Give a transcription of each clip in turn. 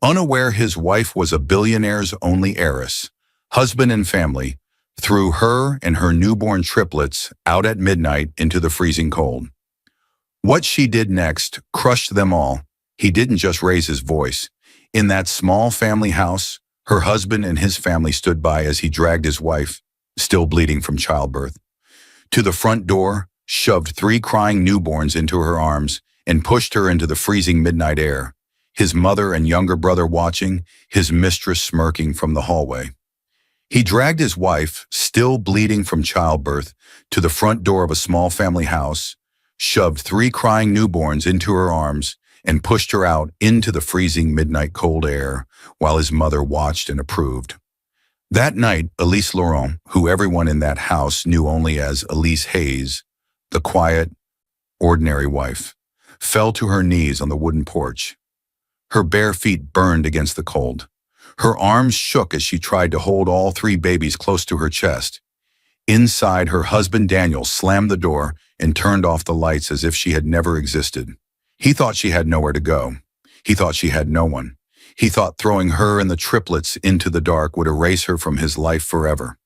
Unaware his wife was a billionaire's only heiress, husband and family, threw her and her newborn triplets out at midnight into the freezing cold. What she did next crushed them all. He didn't just raise his voice. In that small family house, her husband and his family stood by as he dragged his wife, still bleeding from childbirth, to the front door, shoved 3 crying newborns into her arms, and pushed her into the freezing midnight air, his mother and younger brother watching, his mistress smirking from the hallway. He dragged his wife, still bleeding from childbirth, to the front door of a small family house, shoved 3 crying newborns into her arms, and pushed her out into the freezing midnight cold air while his mother watched and approved. That night, Elise Laurent, who everyone in that house knew only as Elise Hayes, the quiet, ordinary wife, fell to her knees on the wooden porch. Her bare feet burned against the cold. Her arms shook as she tried to hold all 3 babies close to her chest. Inside, her husband Daniel slammed the door and turned off the lights as if she had never existed. He thought she had nowhere to go. He thought she had no one. He thought throwing her and the triplets into the dark would erase her from his life forever.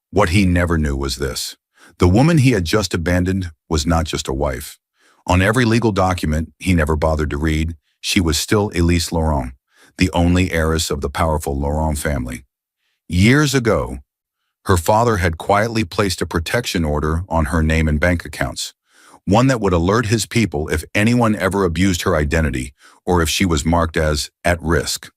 What he never knew was this: the woman he had just abandoned was not just a wife. On every legal document he never bothered to read, she was still Elise Laurent, the only heiress of the powerful Laurent family. Years ago, her father had quietly placed a protection order on her name and bank accounts, one that would alert his people if anyone ever abused her identity or if she was marked as at risk.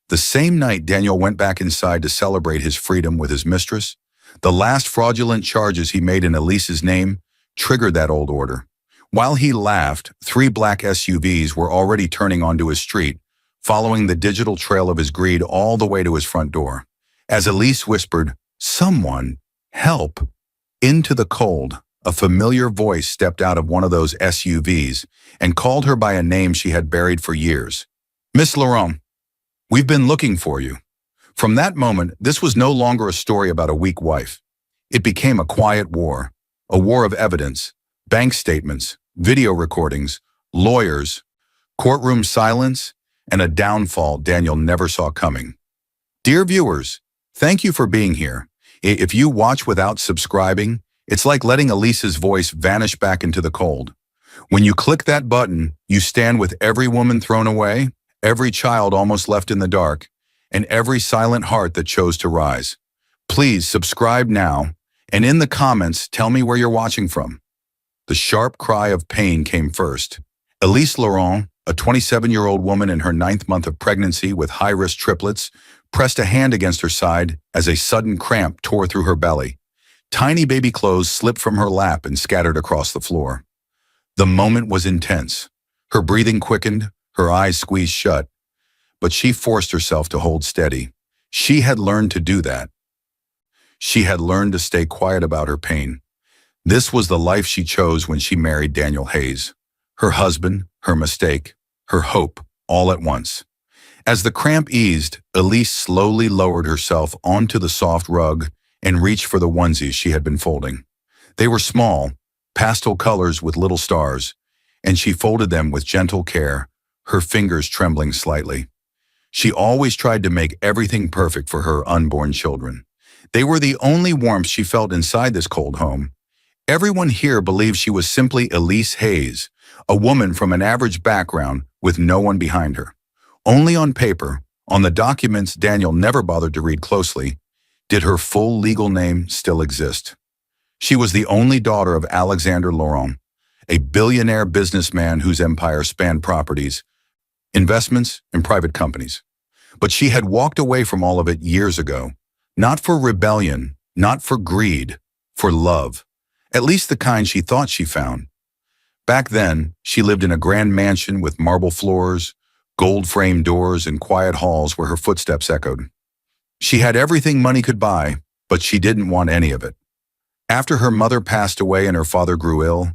The same night Daniel went back inside to celebrate his freedom with his mistress, the last fraudulent charges he made in Elise's name triggered that old order. While he laughed, 3 black SUVs were already turning onto his street, following the digital trail of his greed all the way to his front door. As Elise whispered, "Someone, help," into the cold, a familiar voice stepped out of one of those SUVs and called her by a name she had buried for years. "Miss Laurent, we've been looking for you." From that moment, this was no longer a story about a weak wife. It became a quiet war, a war of evidence, bank statements, video recordings, lawyers, courtroom silence, and a downfall Daniel never saw coming. Dear viewers, thank you for being here. If you watch without subscribing, it's like letting Elise's voice vanish back into the cold. When you click that button, you stand with every woman thrown away, every child almost left in the dark, and every silent heart that chose to rise. Please subscribe now, and in the comments, tell me where you're watching from. The sharp cry of pain came first. Elise Laurent, a 27-year-old woman in her 9th month of pregnancy with high-risk triplets, pressed a hand against her side as a sudden cramp tore through her belly. Tiny baby clothes slipped from her lap and scattered across the floor. The moment was intense. Her breathing quickened, her eyes squeezed shut, but she forced herself to hold steady. She had learned to do that. She had learned to stay quiet about her pain. This was the life she chose when she married Daniel Hayes. Her husband, her mistake, her hope, all at once. As the cramp eased, Elise slowly lowered herself onto the soft rug and reached for the onesies she had been folding. They were small, pastel colors with little stars, and she folded them with gentle care, her fingers trembling slightly. She always tried to make everything perfect for her unborn children. They were the only warmth she felt inside this cold home. Everyone here believed she was simply Elise Hayes, a woman from an average background with no one behind her. Only on paper, on the documents Daniel never bothered to read closely, did her full legal name still exist. She was the only daughter of Alexander Laurent, a billionaire businessman whose empire spanned properties, investments, and private companies. But she had walked away from all of it years ago, not for rebellion, not for greed, for love, at least the kind she thought she found. Back then, she lived in a grand mansion with marble floors, gold-framed doors, and quiet halls where her footsteps echoed. She had everything money could buy, but she didn't want any of it. After her mother passed away and her father grew ill,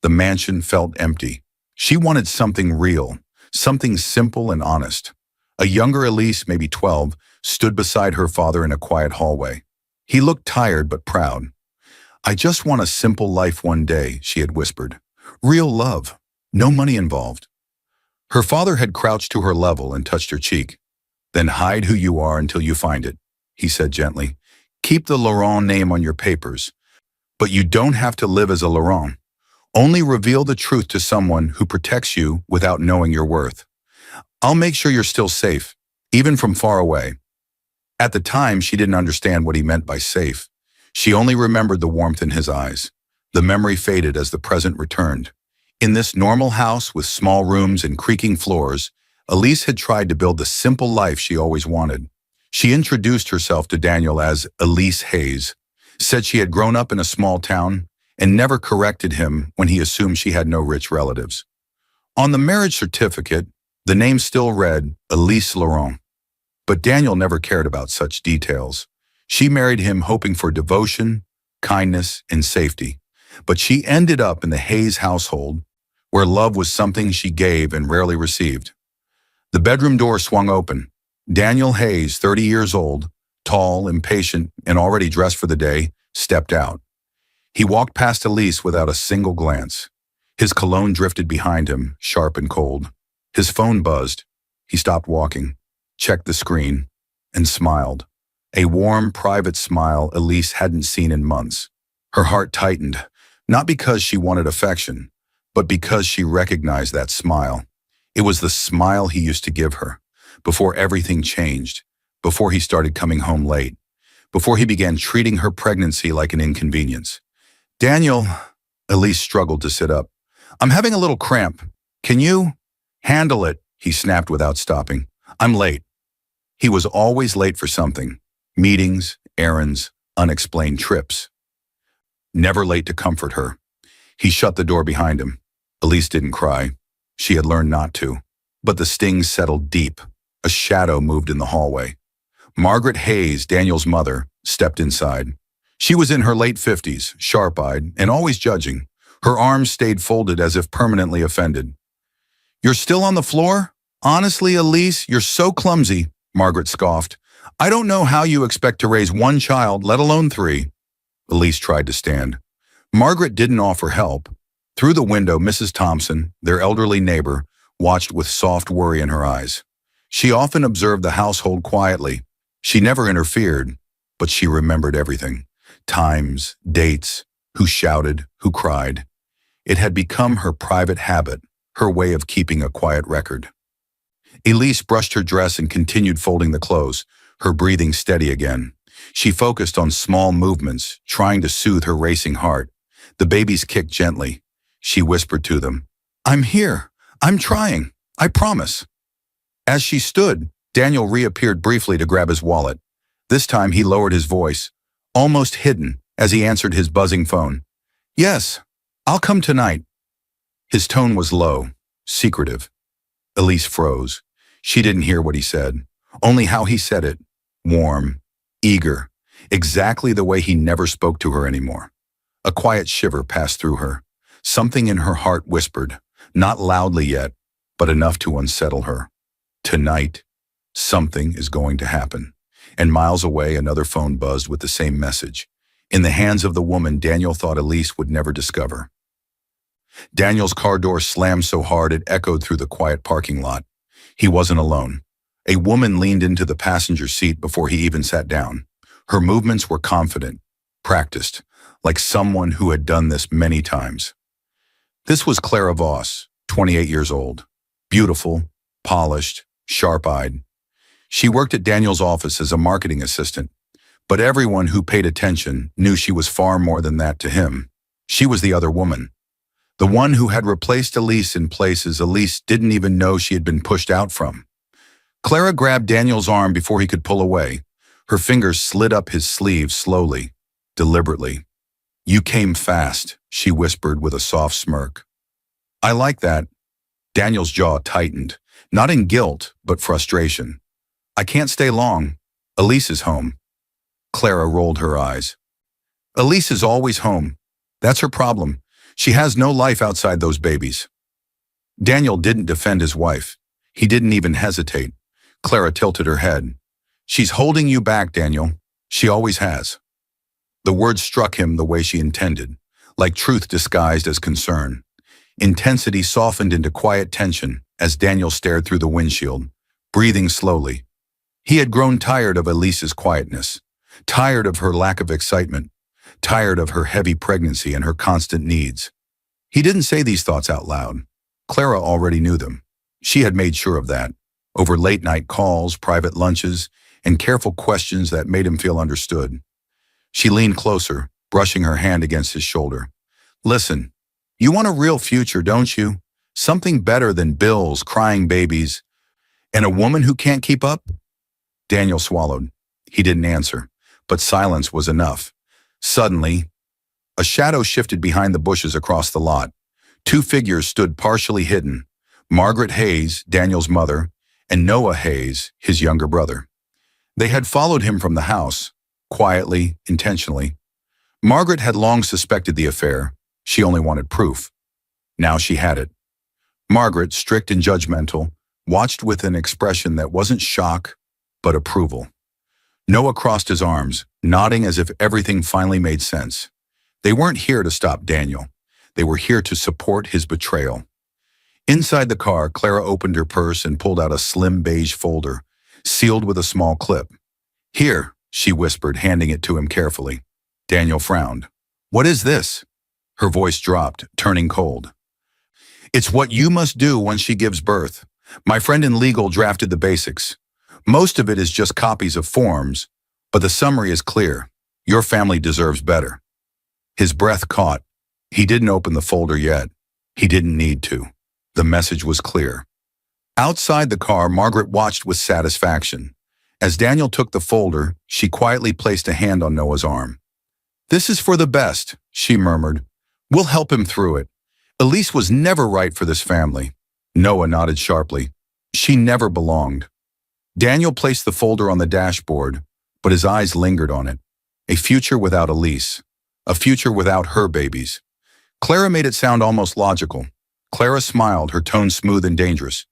the mansion felt empty. She wanted something real, something simple and honest. A younger Elise, maybe 12, stood beside her father in a quiet hallway. He looked tired but proud. "I just want a simple life one day," she had whispered. "Real love, no money involved." Her father had crouched to her level and touched her cheek. Then hide who you are until you find it, he said gently. Keep the Laurent name on your papers, but you don't have to live as a Laurent. Only reveal the truth to someone who protects you without knowing your worth. I'll make sure you're still safe, even from far away. At the time, she didn't understand what he meant by safe. She only remembered the warmth in his eyes. The memory faded as the present returned. In this normal house with small rooms and creaking floors, Elise had tried to build the simple life she always wanted. She introduced herself to Daniel as Elise Hayes, said she had grown up in a small town, and never corrected him when he assumed she had no rich relatives. On the marriage certificate, the name still read Elise Laurent. But Daniel never cared about such details. She married him hoping for devotion, kindness, and safety. But she ended up in the Hayes household, where love was something she gave and rarely received. The bedroom door swung open. Daniel Hayes, 30 years old, tall, impatient, and already dressed for the day, stepped out. He walked past Elise without a single glance. His cologne drifted behind him, sharp and cold. His phone buzzed. He stopped walking, checked the screen, and smiled. A warm, private smile Elise hadn't seen in months. Her heart tightened, not because she wanted affection, but because she recognized that smile. It was the smile he used to give her, before everything changed, before he started coming home late, before he began treating her pregnancy like an inconvenience. Daniel, Elise struggled to sit up. I'm having a little cramp. Can you handle it? He snapped without stopping. I'm late. He was always late for something. Meetings, errands, unexplained trips. Never late to comfort her. He shut the door behind him. Elise didn't cry. She had learned not to. But the sting settled deep. A shadow moved in the hallway. Margaret Hayes, Daniel's mother, stepped inside. She was in her late 50s, sharp-eyed, and always judging. Her arms stayed folded as if permanently offended. You're still on the floor? Honestly, Elise, you're so clumsy, Margaret scoffed. I don't know how you expect to raise one child, let alone 3. Elise tried to stand. Margaret didn't offer help. Through the window, Mrs. Thompson, their elderly neighbor, watched with soft worry in her eyes. She often observed the household quietly. She never interfered, but she remembered everything. Times, dates, who shouted, who cried. It had become her private habit, her way of keeping a quiet record. Elise brushed her dress and continued folding the clothes, her breathing steady again. She focused on small movements, trying to soothe her racing heart. The babies kicked gently. She whispered to them, I'm here. I'm trying. I promise. As she stood, Daniel reappeared briefly to grab his wallet. This time he lowered his voice, almost hidden, as he answered his buzzing phone. Yes, I'll come tonight. His tone was low, secretive. Elise froze. She didn't hear what he said, only how he said it. Warm, eager, exactly the way he never spoke to her anymore. A quiet shiver passed through her. Something in her heart whispered, not loudly yet, but enough to unsettle her. Tonight, something is going to happen. And miles away, another phone buzzed with the same message. In the hands of the woman Daniel thought Elise would never discover. Daniel's car door slammed so hard it echoed through the quiet parking lot. He wasn't alone. A woman leaned into the passenger seat before he even sat down. Her movements were confident, practiced, like someone who had done this many times. This was Clara Voss, 28 years old. Beautiful, polished, sharp-eyed. She worked at Daniel's office as a marketing assistant, but everyone who paid attention knew she was far more than that to him. She was the other woman. The one who had replaced Elise in places Elise didn't even know she had been pushed out from. Clara grabbed Daniel's arm before he could pull away. Her fingers slid up his sleeve slowly, deliberately. You came fast, she whispered with a soft smirk. I like that. Daniel's jaw tightened, not in guilt, but frustration. I can't stay long. Elise is home. Clara rolled her eyes. Elise is always home. That's her problem. She has no life outside those babies. Daniel didn't defend his wife. He didn't even hesitate. Clara tilted her head. She's holding you back, Daniel. She always has. The words struck him the way she intended, like truth disguised as concern. Intensity softened into quiet tension as Daniel stared through the windshield, breathing slowly. He had grown tired of Elise's quietness, tired of her lack of excitement, tired of her heavy pregnancy and her constant needs. He didn't say these thoughts out loud. Clara already knew them. She had made sure of that, over late-night calls, private lunches, and careful questions that made him feel understood. She leaned closer, brushing her hand against his shoulder. Listen, you want a real future, don't you? Something better than bills, crying babies, and a woman who can't keep up? Daniel swallowed. He didn't answer, but silence was enough. Suddenly, a shadow shifted behind the bushes across the lot. Two figures stood partially hidden, Margaret Hayes, Daniel's mother, and Noah Hayes, his younger brother. They had followed him from the house, quietly, intentionally. Margaret had long suspected the affair. She only wanted proof. Now she had it. Margaret, strict and judgmental, watched with an expression that wasn't shock, but approval. Noah crossed his arms, nodding as if everything finally made sense. They weren't here to stop Daniel. They were here to support his betrayal. Inside the car, Clara opened her purse and pulled out a slim beige folder, sealed with a small clip. Here, she whispered, handing it to him carefully. Daniel frowned. What is this? Her voice dropped, turning cold. It's what you must do when she gives birth. My friend in legal drafted the basics. Most of it is just copies of forms, but the summary is clear. Your family deserves better. His breath caught. He didn't open the folder yet. He didn't need to. The message was clear. Outside the car, Margaret watched with satisfaction. As Daniel took the folder, she quietly placed a hand on Noah's arm. This is for the best, she murmured. We'll help him through it. Elise was never right for this family. Noah nodded sharply. She never belonged. Daniel placed the folder on the dashboard, but his eyes lingered on it. A future without Elise. A future without her babies. Clara made it sound almost logical. Clara smiled, her tone smooth and dangerous.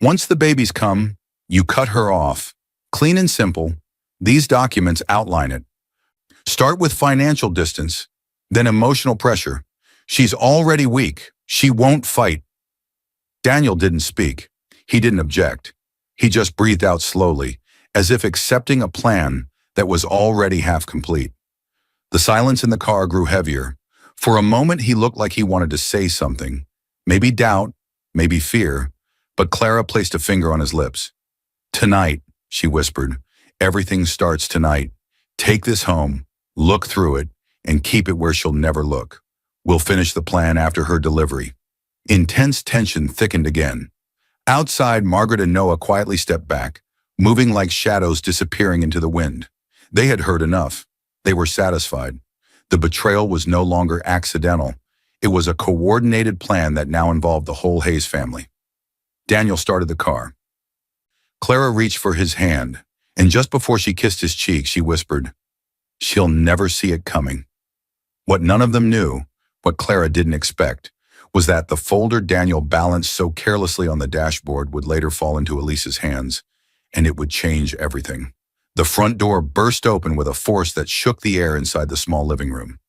Once the babies come, you cut her off. Clean and simple. These documents outline it. Start with financial distance, then emotional pressure. She's already weak. She won't fight. Daniel didn't speak. He didn't object. He just breathed out slowly, as if accepting a plan that was already half complete. The silence in the car grew heavier. For a moment, he looked like he wanted to say something. Maybe doubt, maybe fear, but Clara placed a finger on his lips. Tonight, she whispered, everything starts tonight. Take this home, look through it, and keep it where she'll never look. We'll finish the plan after her delivery. Intense tension thickened again. Outside, Margaret and Noah quietly stepped back, moving like shadows disappearing into the wind. They had heard enough. They were satisfied. The betrayal was no longer accidental. It was a coordinated plan that now involved the whole Hayes family. Daniel started the car. Clara reached for his hand, and just before she kissed his cheek, she whispered, "She'll never see it coming." What none of them knew, what Clara didn't expect, was that the folder Daniel balanced so carelessly on the dashboard would later fall into Elise's hands, and it would change everything. The front door burst open with a force that shook the air inside the small living room.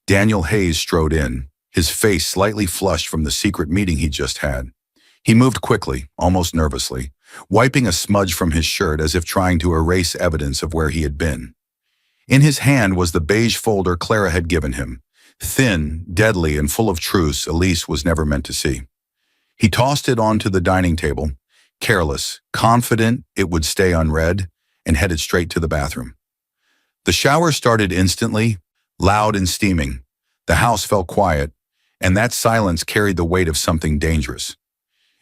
Daniel Hayes strode in, his face slightly flushed from the secret meeting he'd just had. He moved quickly, almost nervously, wiping a smudge from his shirt as if trying to erase evidence of where he had been. In his hand was the beige folder Clara had given him, thin, deadly, and full of truths Elise was never meant to see. He tossed it onto the dining table, careless, confident it would stay unread, and headed straight to the bathroom. The shower started instantly, loud and steaming. The house fell quiet, and that silence carried the weight of something dangerous.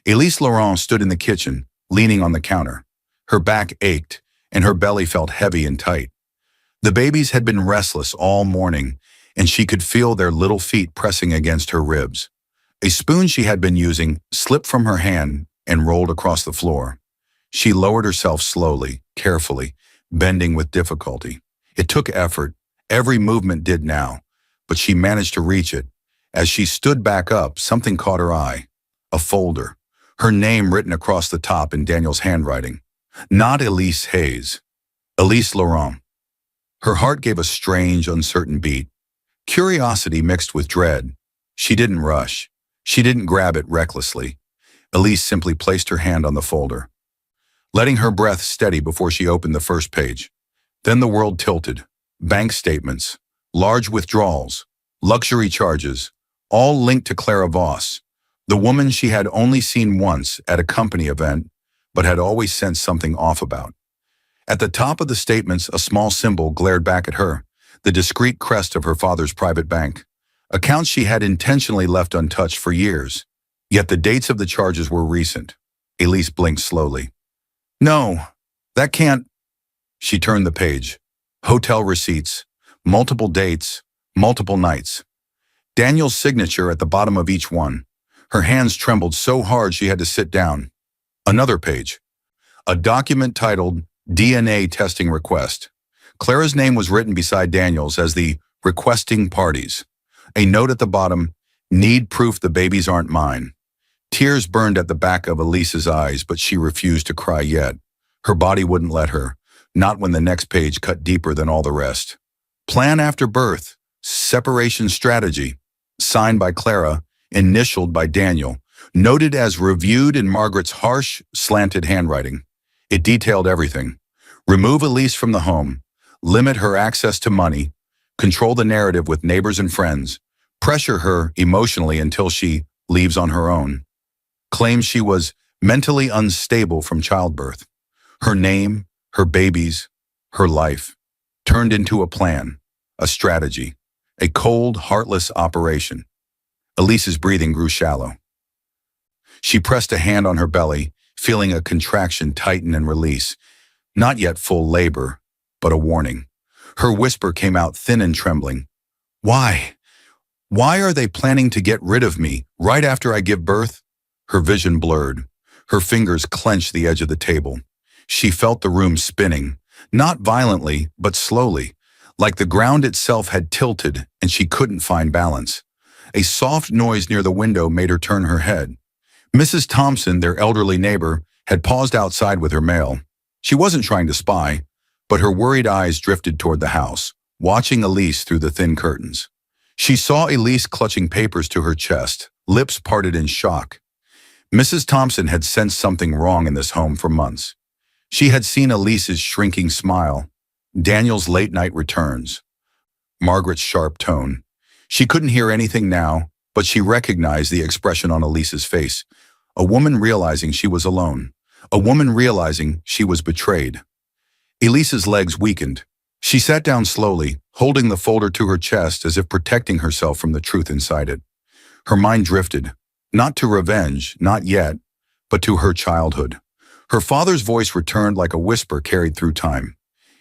Elise Laurent stood in the kitchen, leaning on the counter. Her back ached, and her belly felt heavy and tight. The babies had been restless all morning, and she could feel their little feet pressing against her ribs. A spoon she had been using slipped from her hand and rolled across the floor. She lowered herself slowly, carefully, bending with difficulty. It took effort. Every movement did now, but she managed to reach it. As she stood back up, something caught her eye. A folder. Her name written across the top in Daniel's handwriting. Not Elise Hayes. Elise Laurent. Her heart gave a strange, uncertain beat. Curiosity mixed with dread. She didn't rush. She didn't grab it recklessly. Elise simply placed her hand on the folder, letting her breath steady before she opened the first page. Then the world tilted. Bank statements, large withdrawals, luxury charges, all linked to Clara Voss, the woman she had only seen once at a company event, but had always sensed something off about. At the top of the statements, a small symbol glared back at her, the discreet crest of her father's private bank. Accounts she had intentionally left untouched for years. Yet the dates of the charges were recent. Elise blinked slowly. No, that can't. She turned the page. Hotel receipts, multiple dates, multiple nights. Daniel's signature at the bottom of each one. Her hands trembled so hard she had to sit down. Another page. A document titled DNA Testing Request. Clara's name was written beside Daniel's as the requesting parties. A note at the bottom, need proof the babies aren't mine. Tears burned at the back of Elise's eyes, but she refused to cry yet. Her body wouldn't let her, not when the next page cut deeper than all the rest. Plan after birth, separation strategy, signed by Clara, initialed by Daniel, noted as reviewed in Margaret's harsh, slanted handwriting. It detailed everything. Remove Elise from the home, limit her access to money, control the narrative with neighbors and friends, pressure her emotionally until she leaves on her own. Claims she was mentally unstable from childbirth. Her name, her babies, her life, turned into a plan, a strategy, a cold, heartless operation. Elise's breathing grew shallow. She pressed a hand on her belly, feeling a contraction tighten and release. Not yet full labor, but a warning. Her whisper came out thin and trembling. Why? Why are they planning to get rid of me right after I give birth? Her vision blurred. Her fingers clenched the edge of the table. She felt the room spinning, not violently, but slowly, like the ground itself had tilted and she couldn't find balance. A soft noise near the window made her turn her head. Mrs. Thompson, their elderly neighbor, had paused outside with her mail. She wasn't trying to spy, but her worried eyes drifted toward the house, watching Elise through the thin curtains. She saw Elise clutching papers to her chest, lips parted in shock. Mrs. Thompson had sensed something wrong in this home for months. She had seen Elise's shrinking smile, Daniel's late-night returns, Margaret's sharp tone. She couldn't hear anything now, but she recognized the expression on Elise's face. A woman realizing she was alone. A woman realizing she was betrayed. Elise's legs weakened. She sat down slowly, holding the folder to her chest as if protecting herself from the truth inside it. Her mind drifted, not to revenge, not yet, but to her childhood. Her father's voice returned like a whisper carried through time.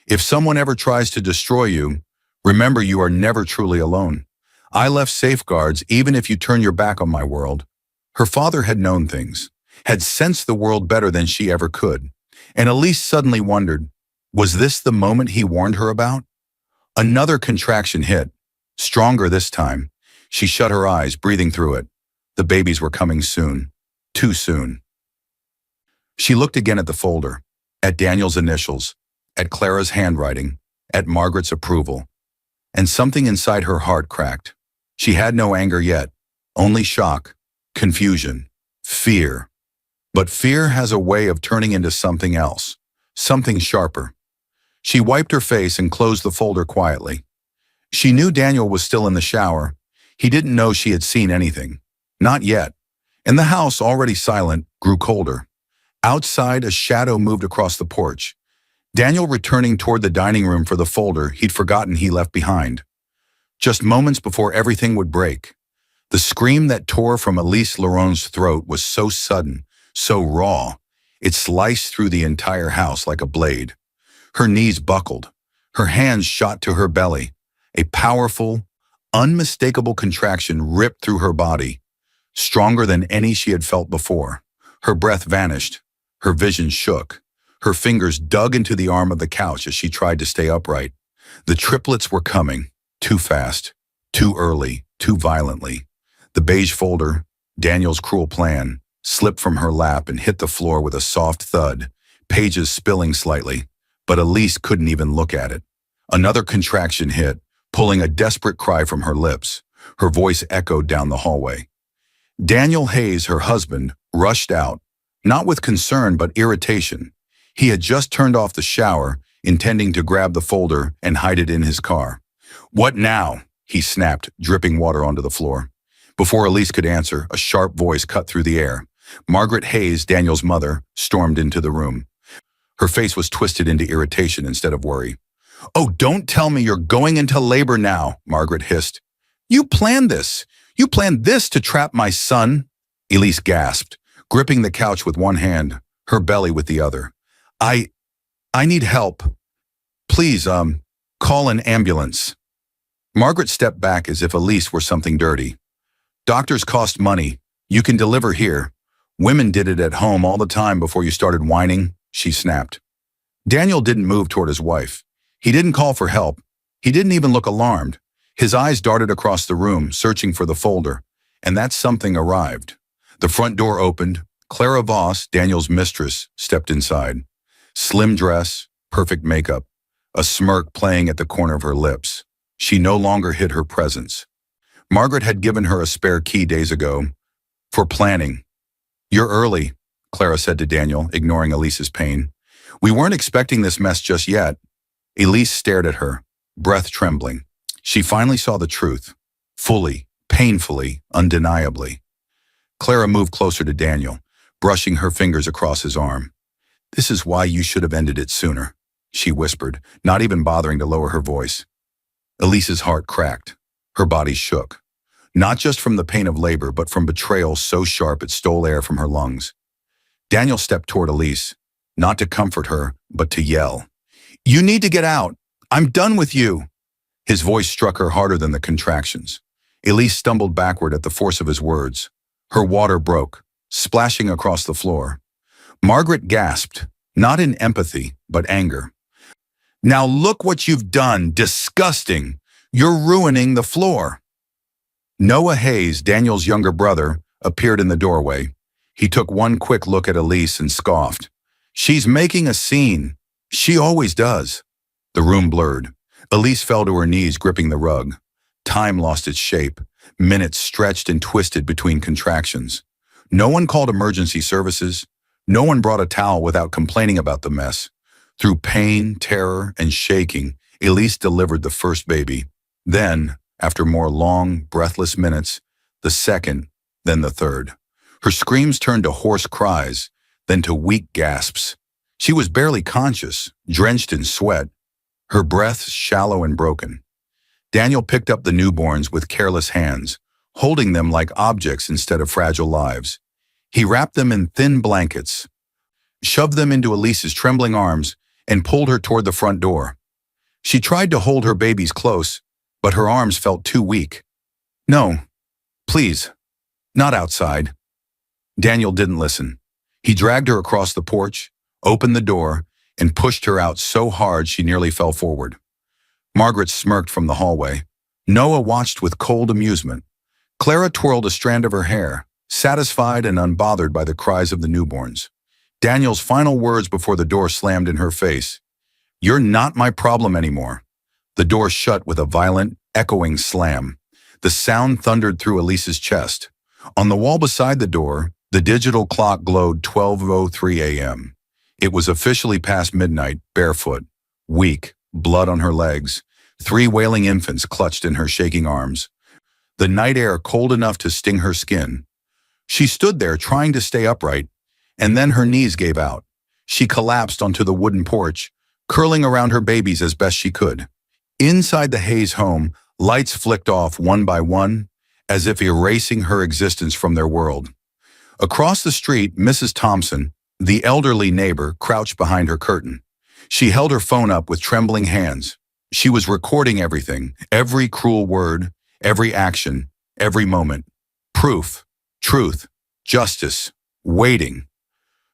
If someone ever tries to destroy you, remember you are never truly alone. I left safeguards even if you turn your back on my world. Her father had known things, had sensed the world better than she ever could, and Elise suddenly wondered, was this the moment he warned her about? Another contraction hit, stronger this time. She shut her eyes, breathing through it. The babies were coming soon, too soon. She looked again at the folder, at Daniel's initials, at Clara's handwriting, at Margaret's approval, and something inside her heart cracked. She had no anger yet, only shock, confusion, fear. But fear has a way of turning into something else, something sharper. She wiped her face and closed the folder quietly. She knew Daniel was still in the shower. He didn't know she had seen anything. Not yet. And the house, already silent, grew colder. Outside, a shadow moved across the porch. Daniel returning toward the dining room for the folder he'd forgotten he left behind. Just moments before everything would break. The scream that tore from Elise Laurent's throat was so sudden, so raw, it sliced through the entire house like a blade. Her knees buckled. Her hands shot to her belly. A powerful, unmistakable contraction ripped through her body, stronger than any she had felt before. Her breath vanished. Her vision shook. Her fingers dug into the arm of the couch as she tried to stay upright. The triplets were coming, too fast, too early, too violently. The beige folder, Daniel's cruel plan, slipped from her lap and hit the floor with a soft thud, pages spilling slightly, but Elise couldn't even look at it. Another contraction hit, pulling a desperate cry from her lips. Her voice echoed down the hallway. Daniel Hayes, her husband, rushed out, not with concern but irritation. He had just turned off the shower, intending to grab the folder and hide it in his car. "What now?" he snapped, dripping water onto the floor. Before Elise could answer, a sharp voice cut through the air. Margaret Hayes, Daniel's mother, stormed into the room. Her face was twisted into irritation instead of worry. "Oh, don't tell me you're going into labor now," Margaret hissed. "You planned this. You planned this to trap my son." Elise gasped, gripping the couch with one hand, her belly with the other. I need help. Please, call an ambulance." Margaret stepped back as if Elise were something dirty. "Doctors cost money. You can deliver here. Women did it at home all the time before you started whining," she snapped. Daniel didn't move toward his wife. He didn't call for help. He didn't even look alarmed. His eyes darted across the room, searching for the folder, and that something arrived. The front door opened. Clara Voss, Daniel's mistress, stepped inside. Slim dress, perfect makeup, a smirk playing at the corner of her lips. She no longer hid her presence. Margaret had given her a spare key days ago for planning. "You're early," Clara said to Daniel, ignoring Elise's pain. "We weren't expecting this mess just yet." Elise stared at her, breath trembling. She finally saw the truth, fully, painfully, undeniably. Clara moved closer to Daniel, brushing her fingers across his arm. "This is why you should have ended it sooner," she whispered, not even bothering to lower her voice. Elise's heart cracked. Her body shook, not just from the pain of labor, but from betrayal so sharp it stole air from her lungs. Daniel stepped toward Elise, not to comfort her, but to yell. "You need to get out. I'm done with you." His voice struck her harder than the contractions. Elise stumbled backward at the force of his words. Her water broke, splashing across the floor. Margaret gasped, not in empathy, but anger. "Now look what you've done. Disgusting. You're ruining the floor." Noah Hayes, Daniel's younger brother, appeared in the doorway. He took one quick look at Elise and scoffed. "She's making a scene. She always does." The room blurred. Elise fell to her knees, gripping the rug. Time lost its shape. Minutes stretched and twisted between contractions. No one called emergency services. No one brought a towel without complaining about the mess. Through pain, terror, and shaking, Elise delivered the first baby. Then, after more long, breathless minutes, the second, then the third. Her screams turned to hoarse cries, then to weak gasps. She was barely conscious, drenched in sweat, her breath shallow and broken. Daniel picked up the newborns with careless hands, holding them like objects instead of fragile lives. He wrapped them in thin blankets, shoved them into Elise's trembling arms, and pulled her toward the front door. She tried to hold her babies close, but her arms felt too weak. "No, please, not outside." Daniel didn't listen. He dragged her across the porch, opened the door, and pushed her out so hard she nearly fell forward. Margaret smirked from the hallway. Noah watched with cold amusement. Clara twirled a strand of her hair, satisfied and unbothered by the cries of the newborns. Daniel's final words before the door slammed in her face. "You're not my problem anymore." The door shut with a violent, echoing slam. The sound thundered through Elise's chest. On the wall beside the door, the digital clock glowed 12:03 a.m. It was officially past midnight, barefoot, weak, blood on her legs, 3 wailing infants clutched in her shaking arms. The night air cold enough to sting her skin. She stood there trying to stay upright, and then her knees gave out. She collapsed onto the wooden porch, curling around her babies as best she could. Inside the Hayes home, lights flicked off one by one, as if erasing her existence from their world. Across the street, Mrs. Thompson, the elderly neighbor, crouched behind her curtain. She held her phone up with trembling hands. She was recording everything, every cruel word, every action, every moment. Proof, truth, justice, waiting.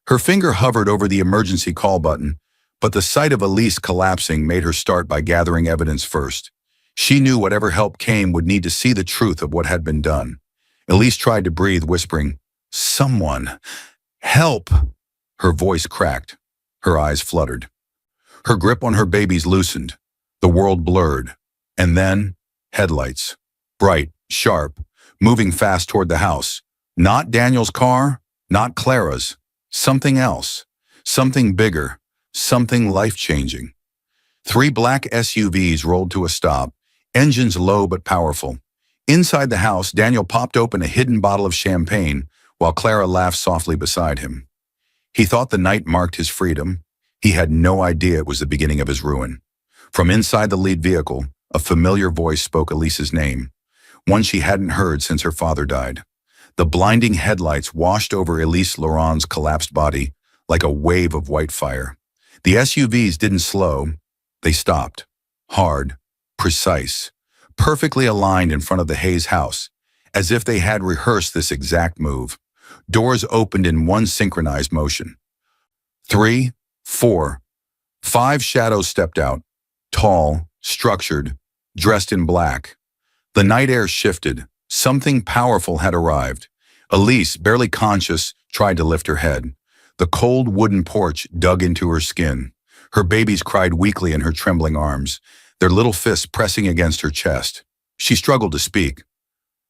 Her finger hovered over the emergency call button, but the sight of Elise collapsing made her start by gathering evidence first. She knew whatever help came would need to see the truth of what had been done. Elise tried to breathe, whispering, "Someone, help!" Her voice cracked. Her eyes fluttered. Her grip on her babies loosened. The world blurred. And then, headlights. Bright, sharp, moving fast toward the house. Not Daniel's car, not Clara's. Something else. Something bigger. Something life-changing. Three black SUVs rolled to a stop, engines low but powerful. Inside the house, Daniel popped open a hidden bottle of champagne while Clara laughed softly beside him. He thought the night marked his freedom. He had no idea it was the beginning of his ruin. From inside the lead vehicle, a familiar voice spoke Elise's name, one she hadn't heard since her father died. The blinding headlights washed over Elise Laurent's collapsed body like a wave of white fire. The SUVs didn't slow. They stopped. Hard, precise, perfectly aligned in front of the Hayes house, as if they had rehearsed this exact move. Doors opened in one synchronized motion. 3, 4, 5 shadows stepped out, tall, structured, dressed in black. The night air shifted. Something powerful had arrived. Elise, barely conscious, tried to lift her head. The cold wooden porch dug into her skin. Her babies cried weakly in her trembling arms, their little fists pressing against her chest. She struggled to speak.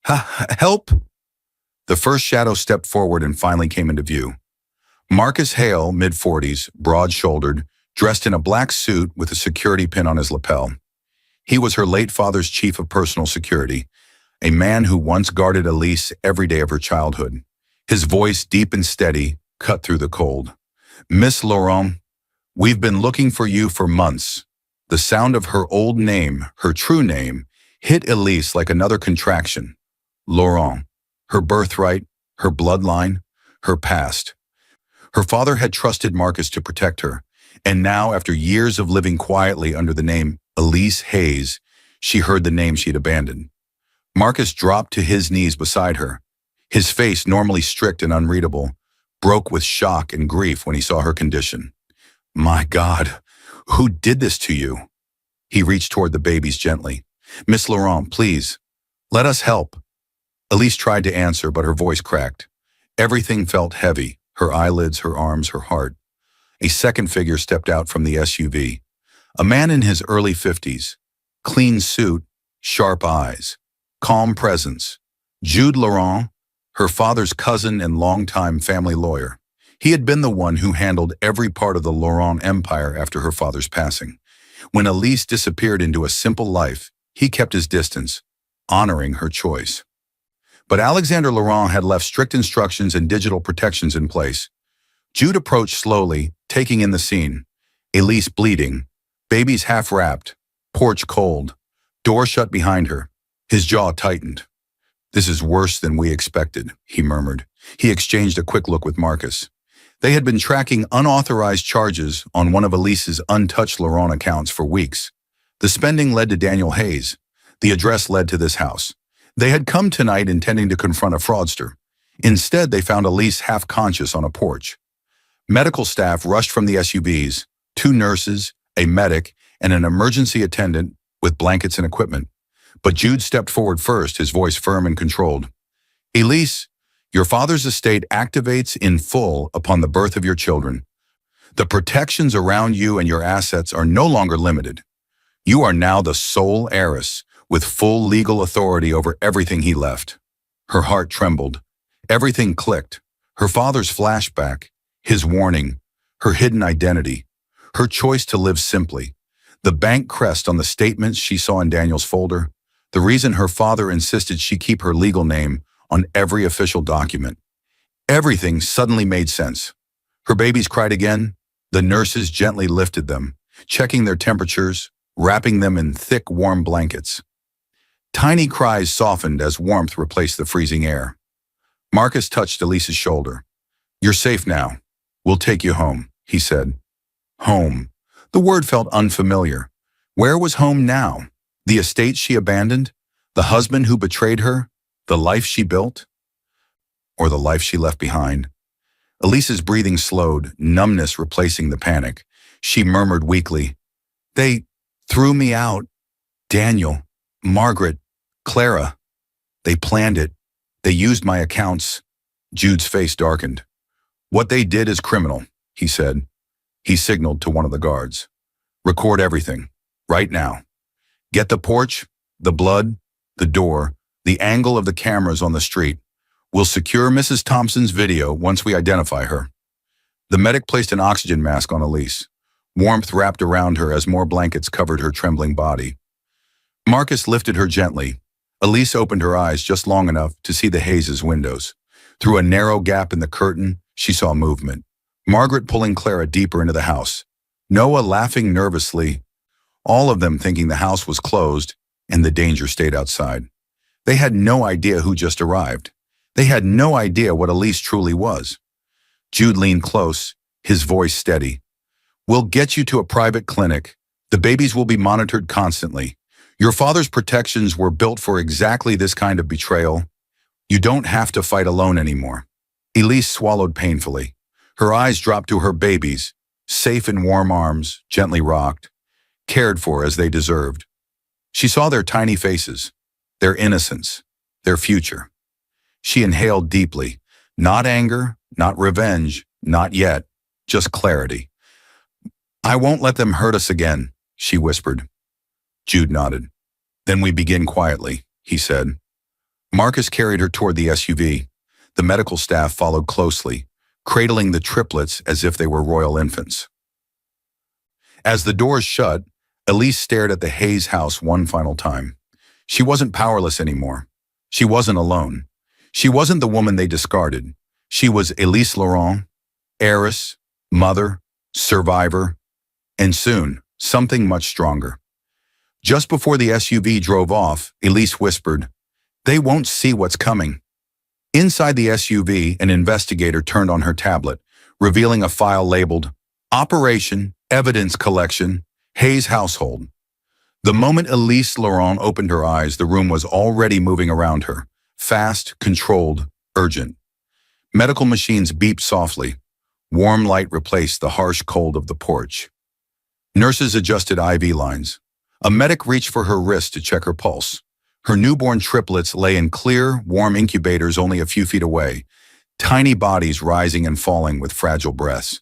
Help! The first shadow stepped forward and finally came into view. Marcus Hale, mid-40s, broad-shouldered, dressed in a black suit with a security pin on his lapel. He was her late father's chief of personal security, a man who once guarded Elise every day of her childhood. His voice, deep and steady, cut through the cold. "Miss Laurent, we've been looking for you for months." The sound of her old name, her true name, hit Elise like another contraction. Laurent, her birthright, her bloodline, her past. Her father had trusted Marcus to protect her, and now, after years of living quietly under the name Elise Hayes, she heard the name she'd abandoned. Marcus dropped to his knees beside her. His face, normally strict and unreadable, broke with shock and grief when he saw her condition. "My God, who did this to you?" He reached toward the babies gently. "Miss Laurent, please, let us help." Elise tried to answer, but her voice cracked. Everything felt heavy, her eyelids, her arms, her heart. A second figure stepped out from the SUV. A man in his early 50s, clean suit, sharp eyes, calm presence. Jude Laurent, her father's cousin and longtime family lawyer. He had been the one who handled every part of the Laurent empire after her father's passing. When Elise disappeared into a simple life, he kept his distance, honoring her choice. But Alexander Laurent had left strict instructions and digital protections in place. Jude approached slowly, taking in the scene. Elise bleeding, babies half-wrapped, porch cold, door shut behind her. His jaw tightened. "This is worse than we expected," he murmured. He exchanged a quick look with Marcus. They had been tracking unauthorized charges on one of Elise's untouched Laurent accounts for weeks. The spending led to Daniel Hayes. The address led to this house. They had come tonight intending to confront a fraudster. Instead, they found Elise half-conscious on a porch. Medical staff rushed from the SUVs, 2 nurses, a medic, and an emergency attendant with blankets and equipment. But Jude stepped forward first, his voice firm and controlled. "Elise, your father's estate activates in full upon the birth of your children. The protections around you and your assets are no longer limited. You are now the sole heiress, with full legal authority over everything he left." Her heart trembled. Everything clicked. Her father's flashback, his warning, her hidden identity, her choice to live simply, the bank crest on the statements she saw in Daniel's folder, the reason her father insisted she keep her legal name on every official document. Everything suddenly made sense. Her babies cried again. The nurses gently lifted them, checking their temperatures, wrapping them in thick, warm blankets. Tiny cries softened as warmth replaced the freezing air. Marcus touched Elise's shoulder. "You're safe now. We'll take you home," he said. Home. The word felt unfamiliar. Where was home now? The estate she abandoned? The husband who betrayed her? The life she built? Or the life she left behind? Elise's breathing slowed, numbness replacing the panic. She murmured weakly, "They threw me out. Daniel, Margaret, Clara. They planned it. They used my accounts." Jude's face darkened. "What they did is criminal," he said. He signaled to one of the guards. "Record everything, right now. Get the porch, the blood, the door, the angle of the cameras on the street. We'll secure Mrs. Thompson's video once we identify her. The medic placed an oxygen mask on Elise. Warmth wrapped around her as more blankets covered her trembling body. Marcus lifted her gently. Elise opened her eyes just long enough to see the Hayes' windows. Through a narrow gap in the curtain, she saw movement. Margaret pulling Clara deeper into the house. Noah laughing nervously. All of them thinking the house was closed and the danger stayed outside. They had no idea who just arrived. They had no idea what Elise truly was. Jude leaned close, his voice steady. We'll get you to a private clinic. The babies will be monitored constantly. Your father's protections were built for exactly this kind of betrayal. You don't have to fight alone anymore. Elise swallowed painfully. Her eyes dropped to her babies, safe in warm arms, gently rocked, cared for as they deserved. She saw their tiny faces, their innocence, their future. She inhaled deeply, not anger, not revenge, not yet, just clarity. I won't let them hurt us again, she whispered. Jude nodded. Then we begin quietly, he said. Marcus carried her toward the SUV. The medical staff followed closely, cradling the triplets as if they were royal infants. As the doors shut, Elise stared at the Hayes house one final time. She wasn't powerless anymore. She wasn't alone. She wasn't the woman they discarded. She was Elise Laurent, heiress, mother, survivor, and soon, something much stronger. Just before the SUV drove off, Elise whispered, "They won't see what's coming." Inside the SUV, an investigator turned on her tablet, revealing a file labeled Operation Evidence Collection, Hayes Household. The moment Elise Laurent opened her eyes, the room was already moving around her, fast, controlled, urgent. Medical machines beeped softly. Warm light replaced the harsh cold of the porch. Nurses adjusted IV lines. A medic reached for her wrist to check her pulse. Her newborn triplets lay in clear, warm incubators only a few feet away, tiny bodies rising and falling with fragile breaths.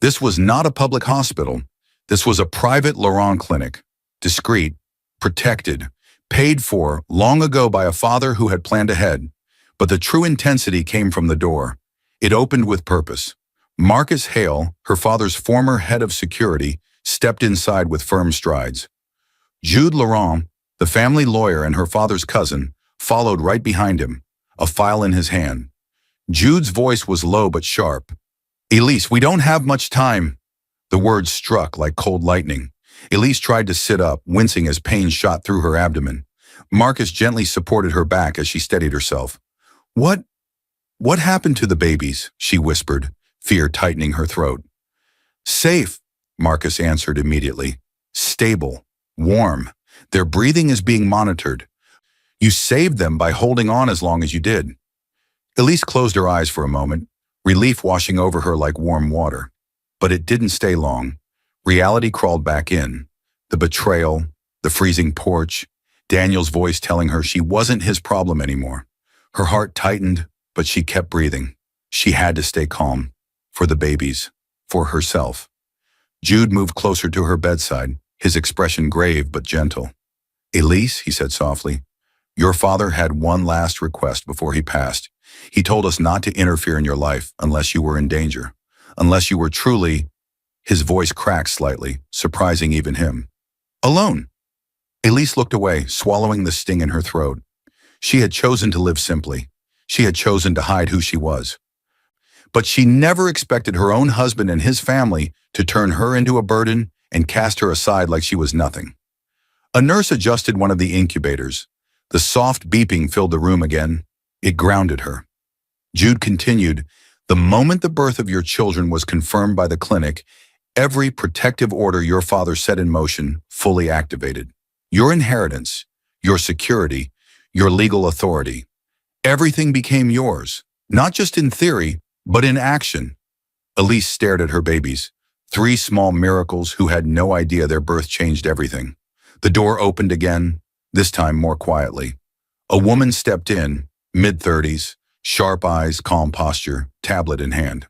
This was not a public hospital. This was a private Laurent clinic, discreet, protected, paid for long ago by a father who had planned ahead. But the true intensity came from the door. It opened with purpose. Marcus Hale, her father's former head of security, stepped inside with firm strides. Jude Laurent, the family lawyer and her father's cousin, followed right behind him, a file in his hand. Jude's voice was low but sharp. "Elise, we don't have much time." The words struck like cold lightning. Elise tried to sit up, wincing as pain shot through her abdomen. Marcus gently supported her back as she steadied herself. What happened to the babies?" she whispered, fear tightening her throat. "Safe," Marcus answered immediately. "Stable, warm. Their breathing is being monitored. You saved them by holding on as long as you did." Elise closed her eyes for a moment, relief washing over her like warm water. But it didn't stay long. Reality crawled back in. The betrayal, the freezing porch, Daniel's voice telling her she wasn't his problem anymore. Her heart tightened, but she kept breathing. She had to stay calm. For the babies. For herself. Jude moved closer to her bedside, his expression grave but gentle. "Elise," he said softly, "your father had one last request before he passed. He told us not to interfere in your life unless you were in danger. Unless you were truly—" His voice cracked slightly, surprising even him. "Alone." Elise looked away, swallowing the sting in her throat. She had chosen to live simply. She had chosen to hide who she was. But she never expected her own husband and his family to turn her into a burden and cast her aside like she was nothing. A nurse adjusted one of the incubators. The soft beeping filled the room again. It grounded her. Jude continued, "The moment the birth of your children was confirmed by the clinic, every protective order your father set in motion fully activated. Your inheritance, your security, your legal authority. Everything became yours, not just in theory, but in action." Elise stared at her babies, 3 small miracles who had no idea their birth changed everything. The door opened again, this time more quietly. A woman stepped in, mid-30s, sharp eyes, calm posture, tablet in hand.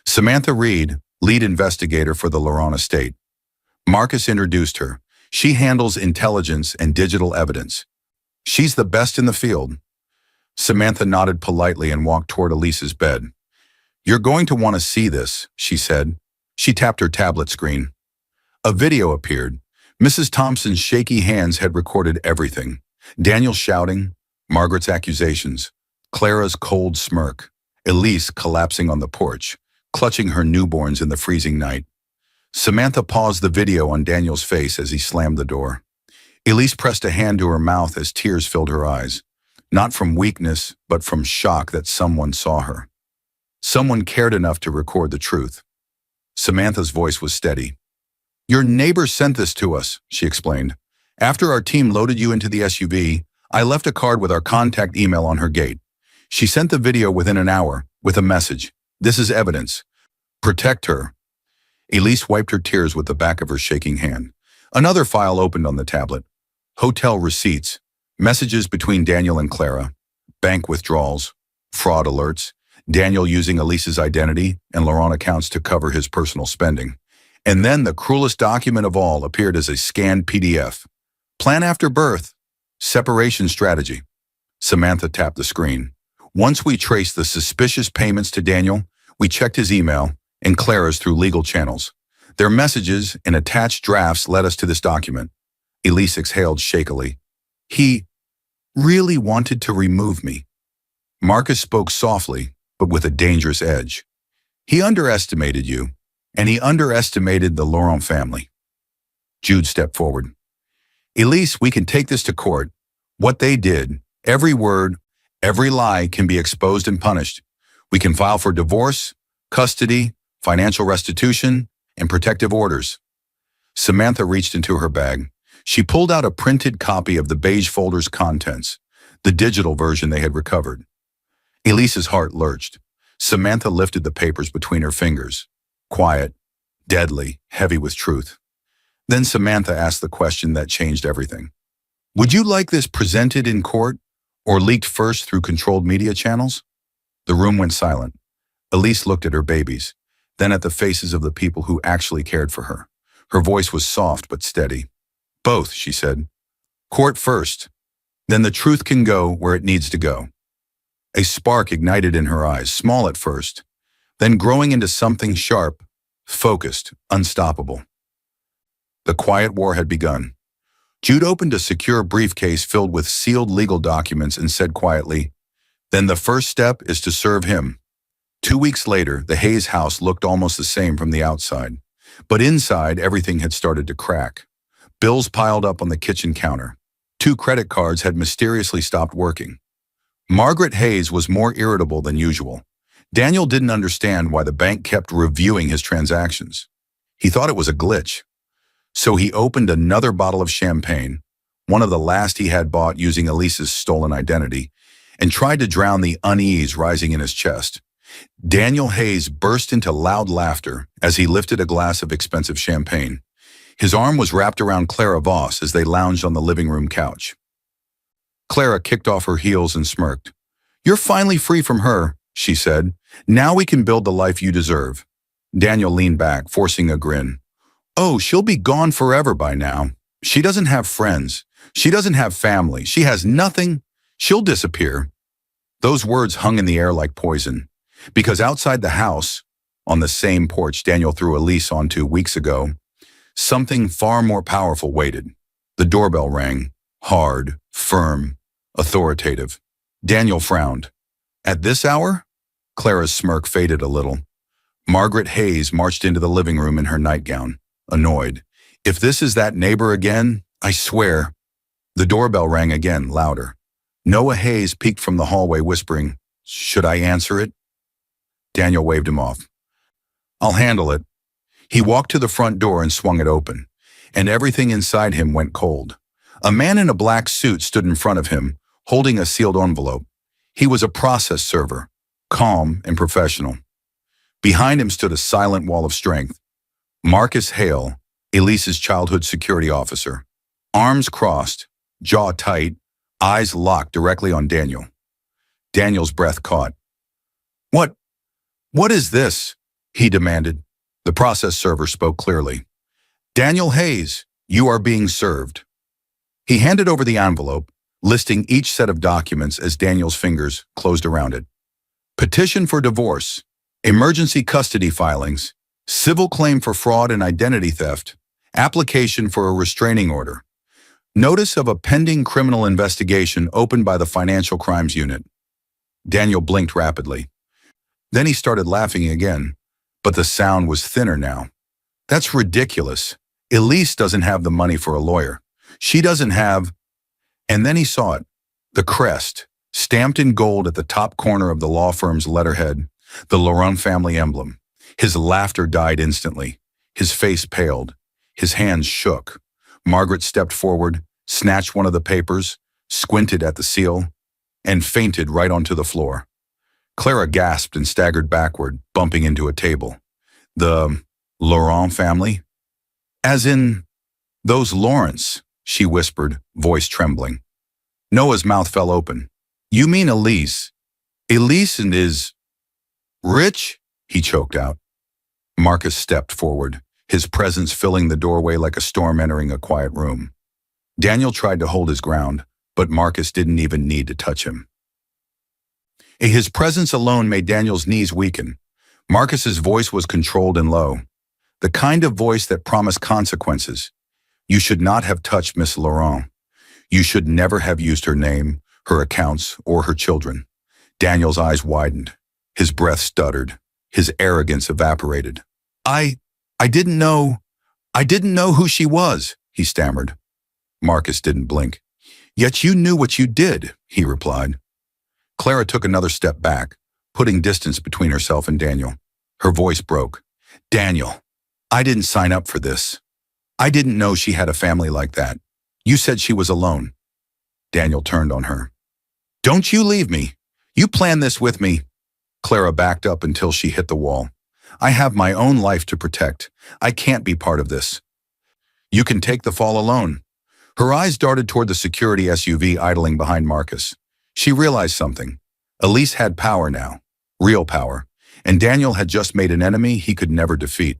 Samantha Reed, lead investigator for the Laurent estate. Marcus introduced her. "She handles intelligence and digital evidence. She's the best in the field." Samantha nodded politely and walked toward Elise's bed. "You're going to want to see this," she said. She tapped her tablet screen. A video appeared. Mrs. Thompson's shaky hands had recorded everything. Daniel shouting, Margaret's accusations, Clara's cold smirk, Elise collapsing on the porch, clutching her newborns in the freezing night. Samantha paused the video on Daniel's face as he slammed the door. Elise pressed a hand to her mouth as tears filled her eyes, not from weakness, but from shock that someone saw her. Someone cared enough to record the truth. Samantha's voice was steady. "Your neighbor sent this to us," she explained. "After our team loaded you into the SUV, I left a card with our contact email on her gate. She sent the video within an hour, with a message. This is evidence. Protect her." Elise wiped her tears with the back of her shaking hand. Another file opened on the tablet. Hotel receipts, messages between Daniel and Clara, bank withdrawals, fraud alerts, Daniel using Elise's identity and Laurent accounts to cover his personal spending. And then the cruelest document of all appeared as a scanned PDF. Plan after birth. Separation strategy. Samantha tapped the screen. Once we traced the suspicious payments to Daniel, we checked his email and Clara's through legal channels. Their messages and attached drafts led us to this document. Elise exhaled shakily. "He really wanted to remove me." Marcus spoke softly, but with a dangerous edge. "He underestimated you, and he underestimated the Laurent family." Jude stepped forward. "Elise, we can take this to court. What they did, every word, every lie can be exposed and punished. We can file for divorce, custody, financial restitution, and protective orders." Samantha reached into her bag. She pulled out a printed copy of the beige folder's contents, the digital version they had recovered. Elise's heart lurched. Samantha lifted the papers between her fingers. Quiet, deadly, heavy with truth. Then Samantha asked the question that changed everything. "Would you like this presented in court or leaked first through controlled media channels?" The room went silent. Elise looked at her babies, then at the faces of the people who actually cared for her. Her voice was soft but steady. "Both," she said. "Court first. Then the truth can go where it needs to go." A spark ignited in her eyes, small at first, then growing into something sharp, focused, unstoppable. The quiet war had begun. Jude opened a secure briefcase filled with sealed legal documents and said quietly, "Then the first step is to serve him." 2 weeks later, the Hayes house looked almost the same from the outside, but inside everything had started to crack. Bills piled up on the kitchen counter. 2 credit cards had mysteriously stopped working. Margaret Hayes was more irritable than usual. Daniel didn't understand why the bank kept reviewing his transactions. He thought it was a glitch. So he opened another bottle of champagne, one of the last he had bought using Elise's stolen identity, and tried to drown the unease rising in his chest. Daniel Hayes burst into loud laughter as he lifted a glass of expensive champagne. His arm was wrapped around Clara Voss as they lounged on the living room couch. Clara kicked off her heels and smirked. "You're finally free from her," she said. "Now we can build the life you deserve." Daniel leaned back, forcing a grin. "Oh, she'll be gone forever by now. She doesn't have friends. She doesn't have family. She has nothing. She'll disappear." Those words hung in the air like poison, because outside the house, on the same porch Daniel threw Elise onto weeks ago, something far more powerful waited. The doorbell rang, hard, firm, authoritative. Daniel frowned. "At this hour?" Clara's smirk faded a little. Margaret Hayes marched into the living room in her nightgown, annoyed. "If this is that neighbor again, I swear." The doorbell rang again, louder. Noah Hayes peeked from the hallway whispering, "Should I answer it?" Daniel waved him off. "I'll handle it." He walked to the front door and swung it open, and everything inside him went cold. A man in a black suit stood in front of him, holding a sealed envelope. He was a process server, calm and professional. Behind him stood a silent wall of strength. Marcus Hale, Elise's childhood security officer. Arms crossed, jaw tight, eyes locked directly on Daniel. Daniel's breath caught. What is this?" he demanded. The process server spoke clearly. "Daniel Hayes, you are being served." He handed over the envelope, listing each set of documents as Daniel's fingers closed around it. Petition for divorce, emergency custody filings, civil claim for fraud and identity theft, application for a restraining order, notice of a pending criminal investigation opened by the Financial Crimes Unit. Daniel blinked rapidly. Then he started laughing again, but the sound was thinner now. That's ridiculous. Elise doesn't have the money for a lawyer. She doesn't have... And then he saw it. The crest, stamped in gold at the top corner of the law firm's letterhead, the Laurent family emblem. His laughter died instantly. His face paled. His hands shook. Margaret stepped forward, snatched one of the papers, squinted at the seal, and fainted right onto the floor. Clara gasped and staggered backward, bumping into a table. The Laurent family? As in, those Lawrence, she whispered, voice trembling. Noah's mouth fell open. You mean Elise? Elise and is... rich? He choked out. Marcus stepped forward, his presence filling the doorway like a storm entering a quiet room. Daniel tried to hold his ground, but Marcus didn't even need to touch him. His presence alone made Daniel's knees weaken. Marcus's voice was controlled and low, the kind of voice that promised consequences. You should not have touched Miss Laurent. You should never have used her name, her accounts, or her children. Daniel's eyes widened. His breath stuttered. His arrogance evaporated. I didn't know who she was, he stammered. Marcus didn't blink. Yet you knew what you did, he replied. Clara took another step back, putting distance between herself and Daniel. Her voice broke. Daniel, I didn't sign up for this. I didn't know she had a family like that. You said she was alone. Daniel turned on her. Don't you leave me. You planned this with me. Clara backed up until she hit the wall. I have my own life to protect. I can't be part of this. You can take the fall alone. Her eyes darted toward the security SUV idling behind Marcus. She realized something. Elise had power now, real power, and Daniel had just made an enemy he could never defeat.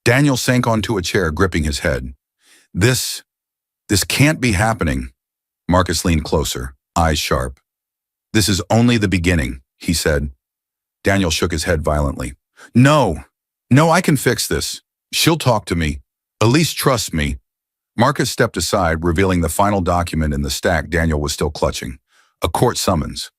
Daniel sank onto a chair, gripping his head. This can't be happening. Marcus leaned closer, eyes sharp. This is only the beginning, he said. Daniel shook his head violently. No, I can fix this. She'll talk to me. Elise trusts me. Marcus stepped aside, revealing the final document in the stack Daniel was still clutching. A court summons.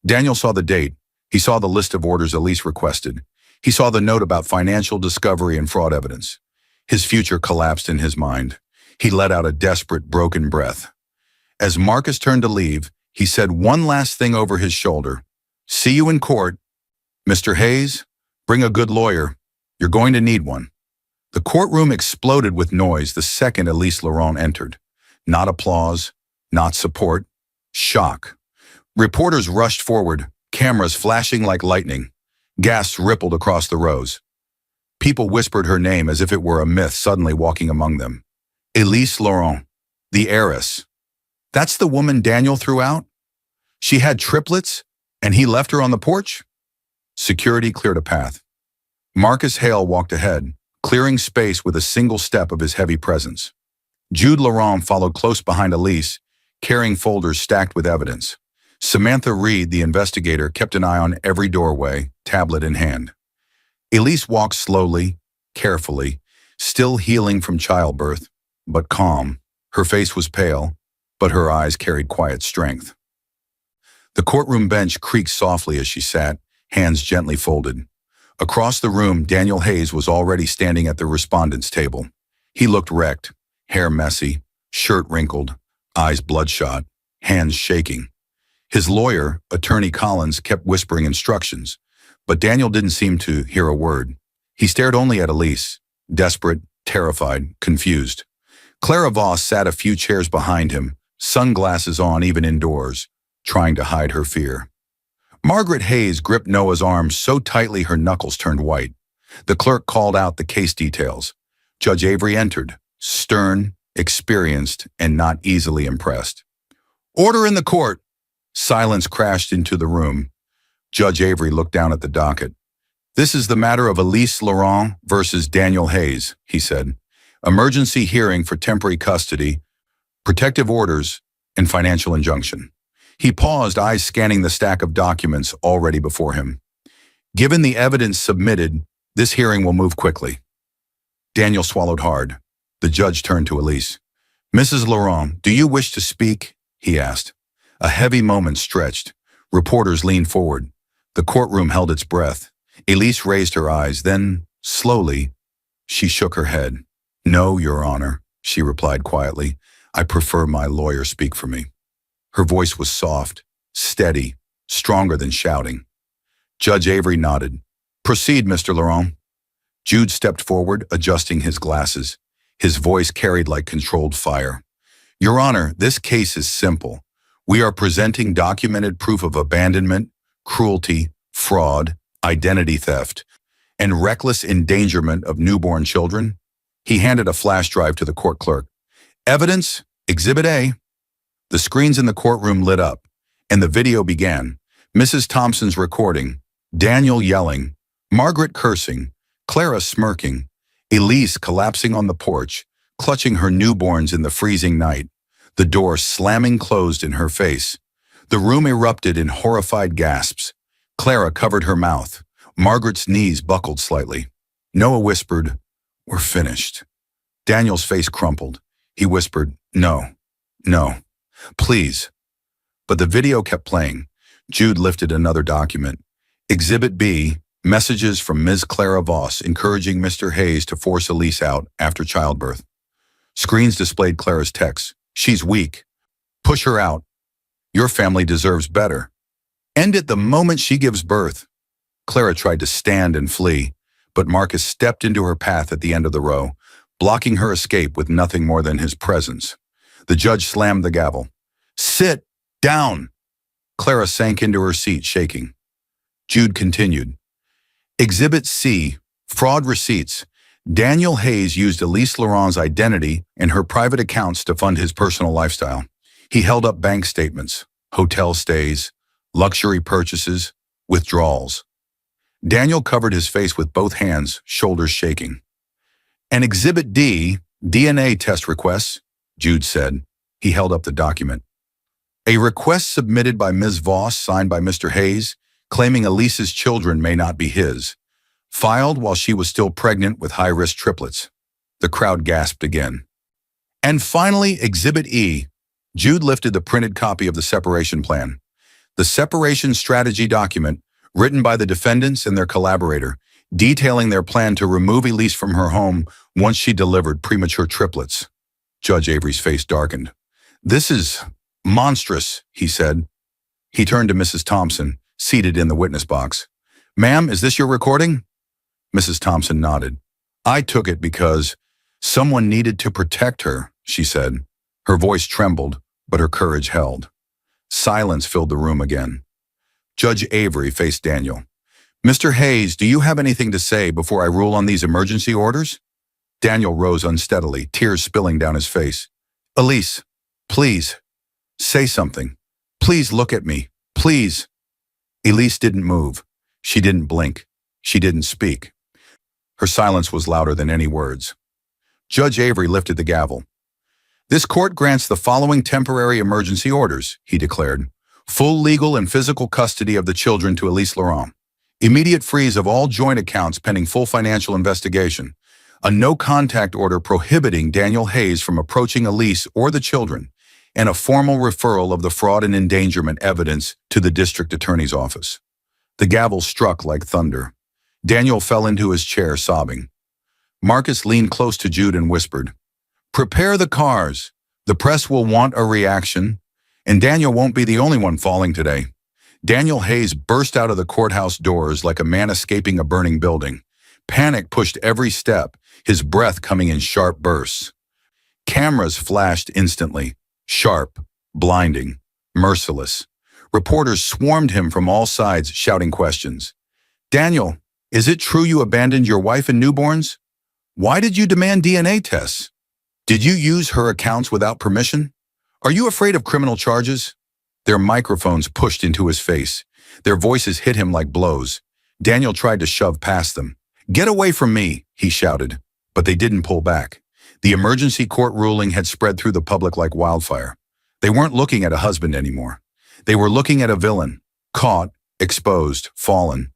Daniel saw the date. He saw the list of orders Elise requested. He saw the note about financial discovery and fraud evidence. His future collapsed in his mind. He let out a desperate, broken breath. As Marcus turned to leave, he said one last thing over his shoulder. See you in court. Mr. Hayes, bring a good lawyer. You're going to need one. The courtroom exploded with noise the second Elise Laurent entered. Not applause, not support, shock. Reporters rushed forward, cameras flashing like lightning. Gasps rippled across the rows. People whispered her name as if it were a myth suddenly walking among them. Elise Laurent, the heiress. That's the woman Daniel threw out? She had triplets, and he left her on the porch? Security cleared a path. Marcus Hale walked ahead, clearing space with a single step of his heavy presence. Jude Laurent followed close behind Elise, carrying folders stacked with evidence. Samantha Reed, the investigator, kept an eye on every doorway, tablet in hand. Elise walked slowly, carefully, still healing from childbirth, but calm. Her face was pale, but her eyes carried quiet strength. The courtroom bench creaked softly as she sat, hands gently folded. Across the room, Daniel Hayes was already standing at the respondent's table. He looked wrecked, hair messy, shirt wrinkled, eyes bloodshot, hands shaking. His lawyer, Attorney Collins, kept whispering instructions, but Daniel didn't seem to hear a word. He stared only at Elise, desperate, terrified, confused. Clara Voss sat a few chairs behind him, sunglasses on even indoors, trying to hide her fear. Margaret Hayes gripped Noah's arm so tightly her knuckles turned white. The clerk called out the case details. Judge Avery entered, stern, experienced, and not easily impressed. Order in the court! Silence crashed into the room. Judge Avery looked down at the docket. This is the matter of Elise Laurent versus Daniel Hayes, he said. Emergency hearing for temporary custody, protective orders, and financial injunction. He paused, eyes scanning the stack of documents already before him. Given the evidence submitted, this hearing will move quickly. Daniel swallowed hard. The judge turned to Elise. Mrs. Laurent, do you wish to speak? He asked. A heavy moment stretched. Reporters leaned forward. The courtroom held its breath. Elise raised her eyes, then, slowly, she shook her head. No, Your Honor, she replied quietly. I prefer my lawyer speak for me. Her voice was soft, steady, stronger than shouting. Judge Avery nodded. Proceed, Mr. Laurent. Jude stepped forward, adjusting his glasses. His voice carried like controlled fire. Your Honor, this case is simple. We are presenting documented proof of abandonment, cruelty, fraud, identity theft, and reckless endangerment of newborn children. He handed a flash drive to the court clerk. Evidence, Exhibit A. The screens in the courtroom lit up, and the video began. Mrs. Thompson's recording, Daniel yelling, Margaret cursing, Clara smirking, Elise collapsing on the porch, clutching her newborns in the freezing night, the door slamming closed in her face. The room erupted in horrified gasps. Clara covered her mouth. Margaret's knees buckled slightly. Noah whispered, We're finished. Daniel's face crumpled. He whispered, No, please. But the video kept playing. Jude lifted another document. Exhibit B, messages from Ms. Clara Voss encouraging Mr. Hayes to force Elise out after childbirth. Screens displayed Clara's text. She's weak. Push her out. Your family deserves better. End it the moment she gives birth. Clara tried to stand and flee, but Marcus stepped into her path at the end of the row, blocking her escape with nothing more than his presence. The judge slammed the gavel. Sit down. Clara sank into her seat, shaking. Jude continued. Exhibit C, fraud receipts. Daniel Hayes used Elise Laurent's identity and her private accounts to fund his personal lifestyle. He held up bank statements, hotel stays, luxury purchases, withdrawals. Daniel covered his face with both hands, shoulders shaking. And Exhibit D, DNA test requests, Jude said. He held up the document. A request submitted by Ms. Voss, signed by Mr. Hayes, claiming Elise's children may not be his. Filed while she was still pregnant with high-risk triplets. The crowd gasped again. And finally, Exhibit E. Jude lifted the printed copy of the separation plan. The separation strategy document, written by the defendants and their collaborator, detailing their plan to remove Elise from her home once she delivered premature triplets. Judge Avery's face darkened. This is monstrous, he said. He turned to Mrs. Thompson, seated in the witness box. Ma'am, is this your recording? Mrs. Thompson nodded. I took it because someone needed to protect her, she said. Her voice trembled, but her courage held. Silence filled the room again. Judge Avery faced Daniel. Mr. Hayes, do you have anything to say before I rule on these emergency orders? Daniel rose unsteadily, tears spilling down his face. Elise, please, say something. Please look at me, please. Elise didn't move. She didn't blink. She didn't speak. Her silence was louder than any words. Judge Avery lifted the gavel. This court grants the following temporary emergency orders, he declared. Full legal and physical custody of the children to Elise Laurent. Immediate freeze of all joint accounts pending full financial investigation. A no-contact order prohibiting Daniel Hayes from approaching Elise or the children, and a formal referral of the fraud and endangerment evidence to the district attorney's office. The gavel struck like thunder. Daniel fell into his chair, sobbing. Marcus leaned close to Jude and whispered, Prepare the cars. The press will want a reaction, and Daniel won't be the only one falling today. Daniel Hayes burst out of the courthouse doors like a man escaping a burning building. Panic pushed every step, his breath coming in sharp bursts. Cameras flashed instantly, sharp, blinding, merciless. Reporters swarmed him from all sides, shouting questions. Daniel, is it true you abandoned your wife and newborns? Why did you demand DNA tests? Did you use her accounts without permission? Are you afraid of criminal charges? Their microphones pushed into his face. Their voices hit him like blows. Daniel tried to shove past them. Get away from me, he shouted, but they didn't pull back. The emergency court ruling had spread through the public like wildfire. They weren't looking at a husband anymore. They were looking at a villain, caught, exposed, fallen.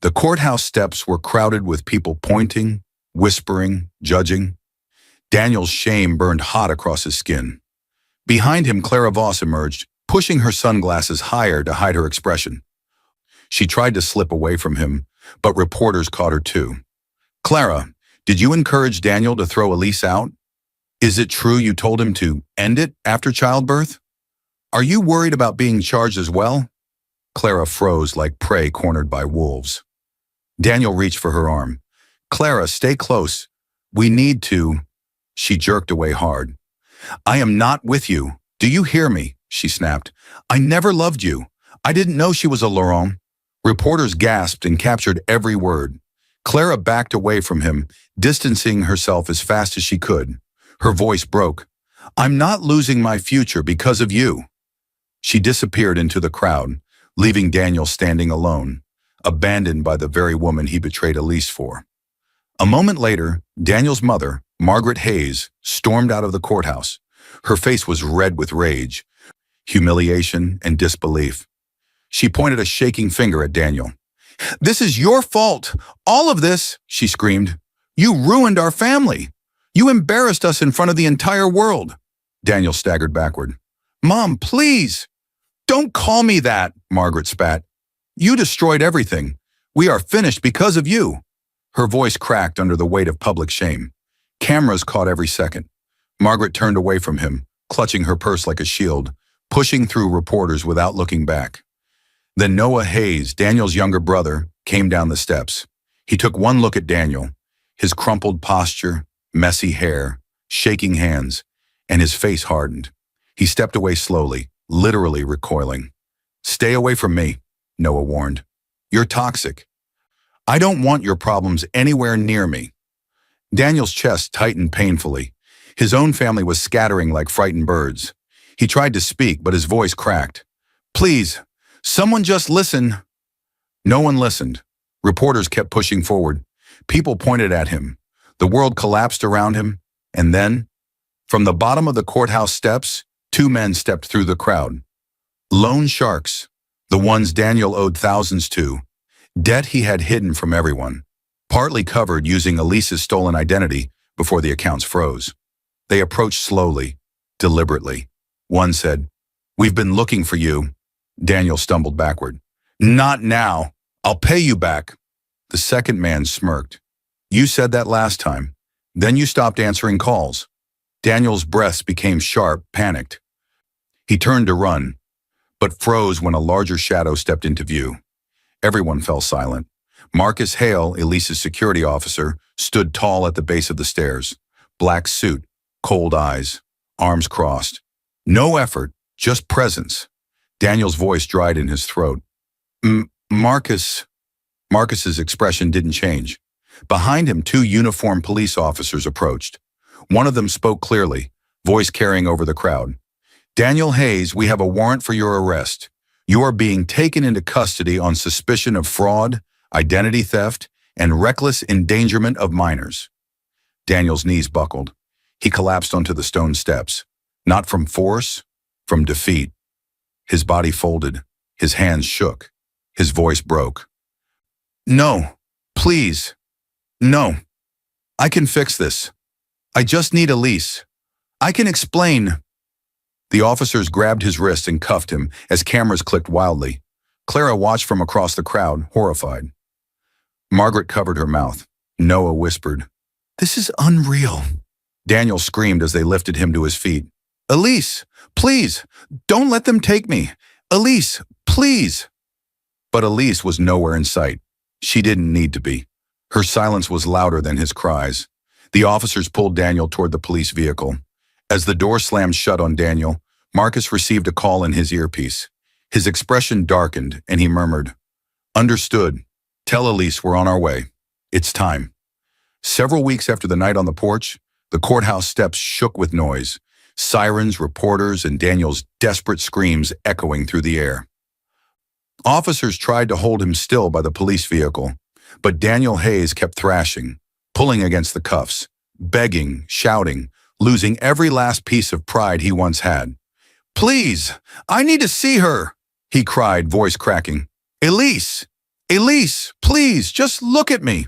The courthouse steps were crowded with people pointing, whispering, judging. Daniel's shame burned hot across his skin. Behind him, Clara Voss emerged, pushing her sunglasses higher to hide her expression. She tried to slip away from him, but reporters caught her too. "Clara, did you encourage Daniel to throw Elise out? Is it true you told him to end it after childbirth? Are you worried about being charged as well?" Clara froze like prey cornered by wolves. Daniel reached for her arm. "Clara, stay close. We need to." She jerked away hard. "I am not with you. Do you hear me?" she snapped. "I never loved you. I didn't know she was a Laurent." Reporters gasped and captured every word. Clara backed away from him, distancing herself as fast as she could. Her voice broke. "I'm not losing my future because of you." She disappeared into the crowd, leaving Daniel standing alone, abandoned by the very woman he betrayed Elise for. A moment later, Daniel's mother, Margaret Hayes, stormed out of the courthouse. Her face was red with rage, humiliation, and disbelief. She pointed a shaking finger at Daniel. "This is your fault. All of this," she screamed. "You ruined our family. You embarrassed us in front of the entire world." Daniel staggered backward. "Mom, please." "Don't call me that," Margaret spat. "You destroyed everything. We are finished because of you." Her voice cracked under the weight of public shame. Cameras caught every second. Margaret turned away from him, clutching her purse like a shield, pushing through reporters without looking back. Then Noah Hayes, Daniel's younger brother, came down the steps. He took one look at Daniel, his crumpled posture, messy hair, shaking hands, and his face hardened. He stepped away slowly, literally recoiling. "Stay away from me," Noah warned. "You're toxic. I don't want your problems anywhere near me." Daniel's chest tightened painfully. His own family was scattering like frightened birds. He tried to speak, but his voice cracked. "Please, someone just listen." No one listened. Reporters kept pushing forward. People pointed at him. The world collapsed around him. And then, from the bottom of the courthouse steps, two men stepped through the crowd. Loan sharks, the ones Daniel owed thousands to, debt he had hidden from everyone, partly covered using Elise's stolen identity before the accounts froze. They approached slowly, deliberately. One said, "We've been looking for you." Daniel stumbled backward. "Not now. I'll pay you back." The second man smirked. "You said that last time. Then you stopped answering calls." Daniel's breaths became sharp, panicked. He turned to run, but froze when a larger shadow stepped into view. Everyone fell silent. Marcus Hale, Elise's security officer, stood tall at the base of the stairs. Black suit, cold eyes, arms crossed. No effort, just presence. Daniel's voice dried in his throat. Marcus. Marcus's expression didn't change. Behind him, two uniformed police officers approached. One of them spoke clearly, voice carrying over the crowd. "Daniel Hayes, we have a warrant for your arrest. You are being taken into custody on suspicion of fraud, identity theft, and reckless endangerment of minors." Daniel's knees buckled. He collapsed onto the stone steps. Not from force, from defeat. His body folded. His hands shook. His voice broke. "No, please. No. I can fix this. I just need Elise. I can explain." The officers grabbed his wrist and cuffed him as cameras clicked wildly. Clara watched from across the crowd, horrified. Margaret covered her mouth. Noah whispered, "This is unreal." Daniel screamed as they lifted him to his feet. "Elise, please, don't let them take me. Elise, please." But Elise was nowhere in sight. She didn't need to be. Her silence was louder than his cries. The officers pulled Daniel toward the police vehicle. As the door slammed shut on Daniel, Marcus received a call in his earpiece. His expression darkened, and he murmured, "Understood. Tell Elise we're on our way. It's time." Several weeks after the night on the porch, the courthouse steps shook with noise, sirens, reporters, and Daniel's desperate screams echoing through the air. Officers tried to hold him still by the police vehicle, but Daniel Hayes kept thrashing, pulling against the cuffs, begging, shouting, losing every last piece of pride he once had. Please, I need to see her, he cried, voice cracking. Elise! Elise, please, just look at me.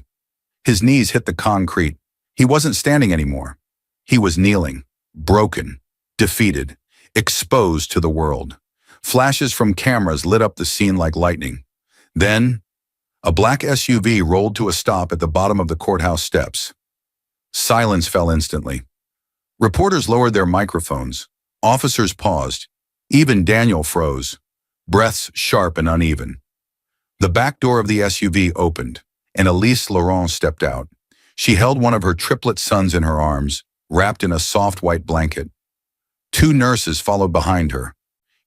His knees hit the concrete. He wasn't standing anymore. He was kneeling, broken, defeated, exposed to the world. Flashes from cameras lit up the scene like lightning. Then, a black SUV rolled to a stop at the bottom of the courthouse steps. Silence fell instantly. Reporters lowered their microphones. Officers paused. Even Daniel froze, breaths sharp and uneven. The back door of the SUV opened, and Elise Laurent stepped out. She held one of her triplet sons in her arms, wrapped in a soft white blanket. Two nurses followed behind her,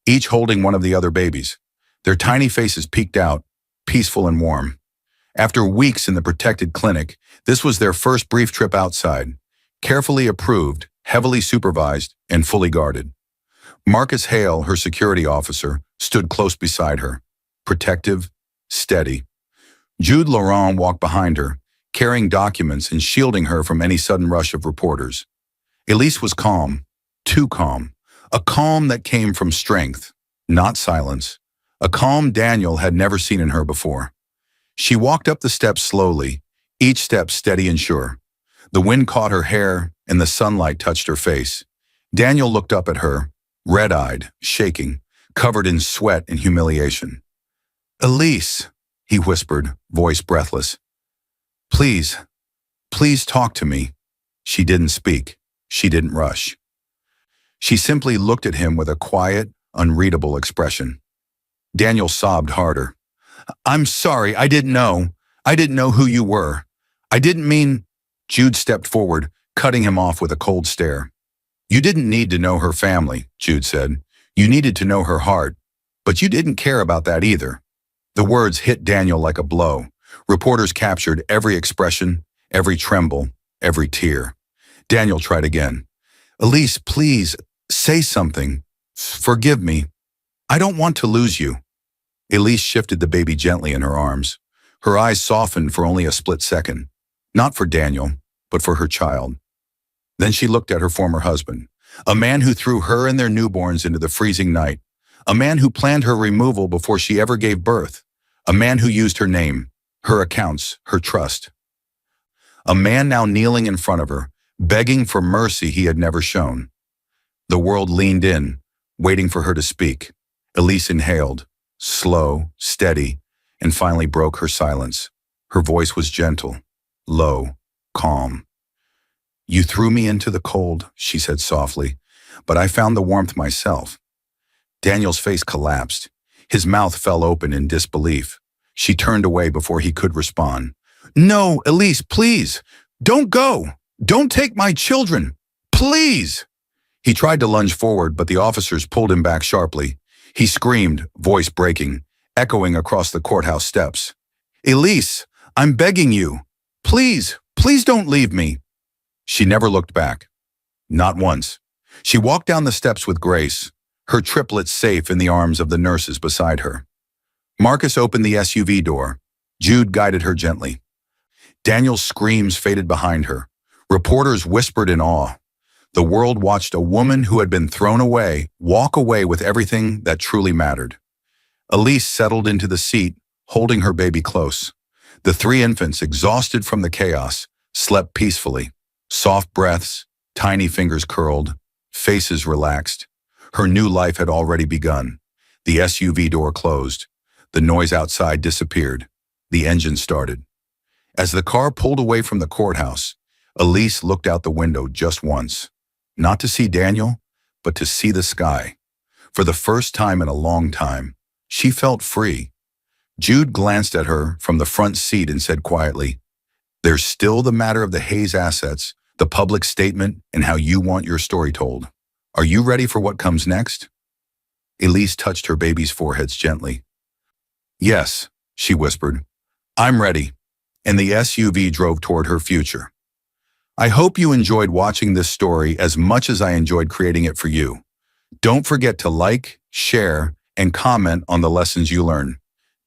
each holding one of the other babies. Their tiny faces peeked out, peaceful and warm. After weeks in the protected clinic, this was their first brief trip outside, carefully approved, heavily supervised, and fully guarded. Marcus Hale, her security officer, stood close beside her, protective, steady. Jude Laurent walked behind her, carrying documents and shielding her from any sudden rush of reporters. Elise was calm, too calm, a calm that came from strength, not silence, a calm Daniel had never seen in her before. She walked up the steps slowly, each step steady and sure. The wind caught her hair and the sunlight touched her face. Daniel looked up at her, red-eyed, shaking, covered in sweat and humiliation. Elise, he whispered, voice breathless. Please, please talk to me. She didn't speak. She didn't rush. She simply looked at him with a quiet, unreadable expression. Daniel sobbed harder. I'm sorry, I didn't know. I didn't know who you were. I didn't mean... Jude stepped forward, cutting him off with a cold stare. You didn't need to know her family, Jude said. You needed to know her heart, but you didn't care about that either. The words hit Daniel like a blow. Reporters captured every expression, every tremble, every tear. Daniel tried again. Elise, please, say something. Forgive me. I don't want to lose you. Elise shifted the baby gently in her arms. Her eyes softened for only a split second. Not for Daniel, but for her child. Then she looked at her former husband, a man who threw her and their newborns into the freezing night, a man who planned her removal before she ever gave birth, a man who used her name, her accounts, her trust. A man now kneeling in front of her, begging for mercy he had never shown. The world leaned in, waiting for her to speak. Elise inhaled, slow, steady, and finally broke her silence. Her voice was gentle, low, calm. You threw me into the cold, she said softly, but I found the warmth myself. Daniel's face collapsed. His mouth fell open in disbelief. She turned away before he could respond. No, Elise, please, don't go. Don't take my children. Please. He tried to lunge forward, but the officers pulled him back sharply. He screamed, voice breaking, echoing across the courthouse steps. Elise, I'm begging you. Please, please don't leave me. She never looked back. Not once. She walked down the steps with grace, her triplets safe in the arms of the nurses beside her. Marcus opened the SUV door. Jude guided her gently. Daniel's screams faded behind her. Reporters whispered in awe. The world watched a woman who had been thrown away walk away with everything that truly mattered. Elise settled into the seat, holding her baby close. The three infants, exhausted from the chaos, slept peacefully. Soft breaths, tiny fingers curled, faces relaxed. Her new life had already begun. The SUV door closed. The noise outside disappeared. The engine started. As the car pulled away from the courthouse, Elise looked out the window just once. Not to see Daniel, but to see the sky. For the first time in a long time, she felt free. Jude glanced at her from the front seat and said quietly, There's still the matter of the Hayes assets, the public statement, and how you want your story told. Are you ready for what comes next? Elise touched her baby's foreheads gently. Yes, she whispered. I'm ready. And the SUV drove toward her future. I hope you enjoyed watching this story as much as I enjoyed creating it for you. Don't forget to like, share, and comment on the lessons you learn.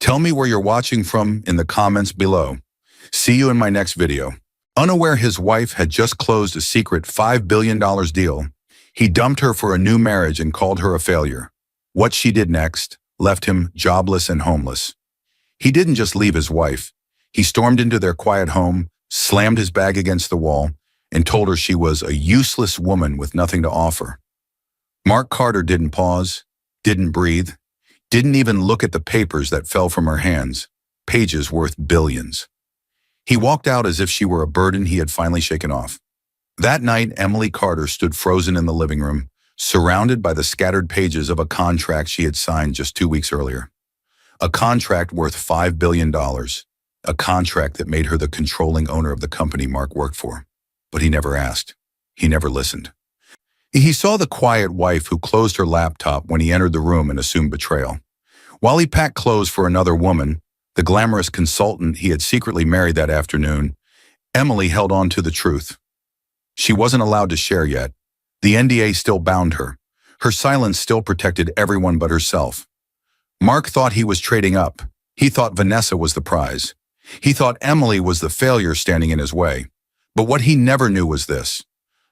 Tell me where you're watching from in the comments below. See you in my next video. Unaware his wife had just closed a secret $5 billion deal, He dumped her for a new marriage and called her a failure. What she did next left him jobless and homeless. He didn't just leave his wife. He stormed into their quiet home, slammed his bag against the wall, and told her she was a useless woman with nothing to offer. Mark Carter didn't pause, didn't breathe, didn't even look at the papers that fell from her hands, pages worth billions. He walked out as if she were a burden he had finally shaken off. That night, Emily Carter stood frozen in the living room, surrounded by the scattered pages of a contract she had signed just 2 weeks earlier. A contract worth $5 billion. A contract that made her the controlling owner of the company Mark worked for. But he never asked. He never listened. He saw the quiet wife who closed her laptop when he entered the room and assumed betrayal. While he packed clothes for another woman, the glamorous consultant he had secretly married that afternoon, Emily held on to the truth. She wasn't allowed to share yet. The NDA still bound her. Her silence still protected everyone but herself. Mark thought he was trading up. He thought Vanessa was the prize. He thought Emily was the failure standing in his way. But what he never knew was this.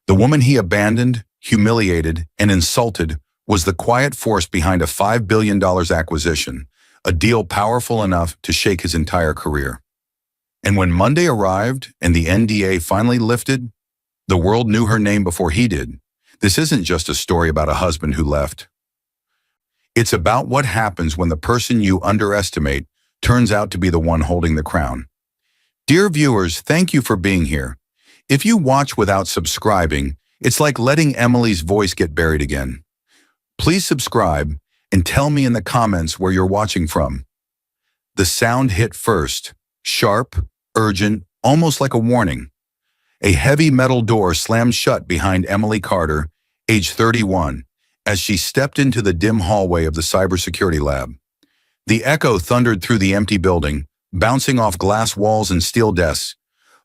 The woman he abandoned, humiliated, and insulted was the quiet force behind a $5 billion acquisition, a deal powerful enough to shake his entire career. And when Monday arrived and the NDA finally lifted, the world knew her name before he did. This isn't just a story about a husband who left. It's about what happens when the person you underestimate turns out to be the one holding the crown. Dear viewers, thank you for being here. If you watch without subscribing, it's like letting Emily's voice get buried again. Please subscribe and tell me in the comments where you're watching from. The sound hit first, sharp, urgent, almost like a warning. A heavy metal door slammed shut behind Emily Carter, age 31, as she stepped into the dim hallway of the cybersecurity lab. The echo thundered through the empty building, bouncing off glass walls and steel desks,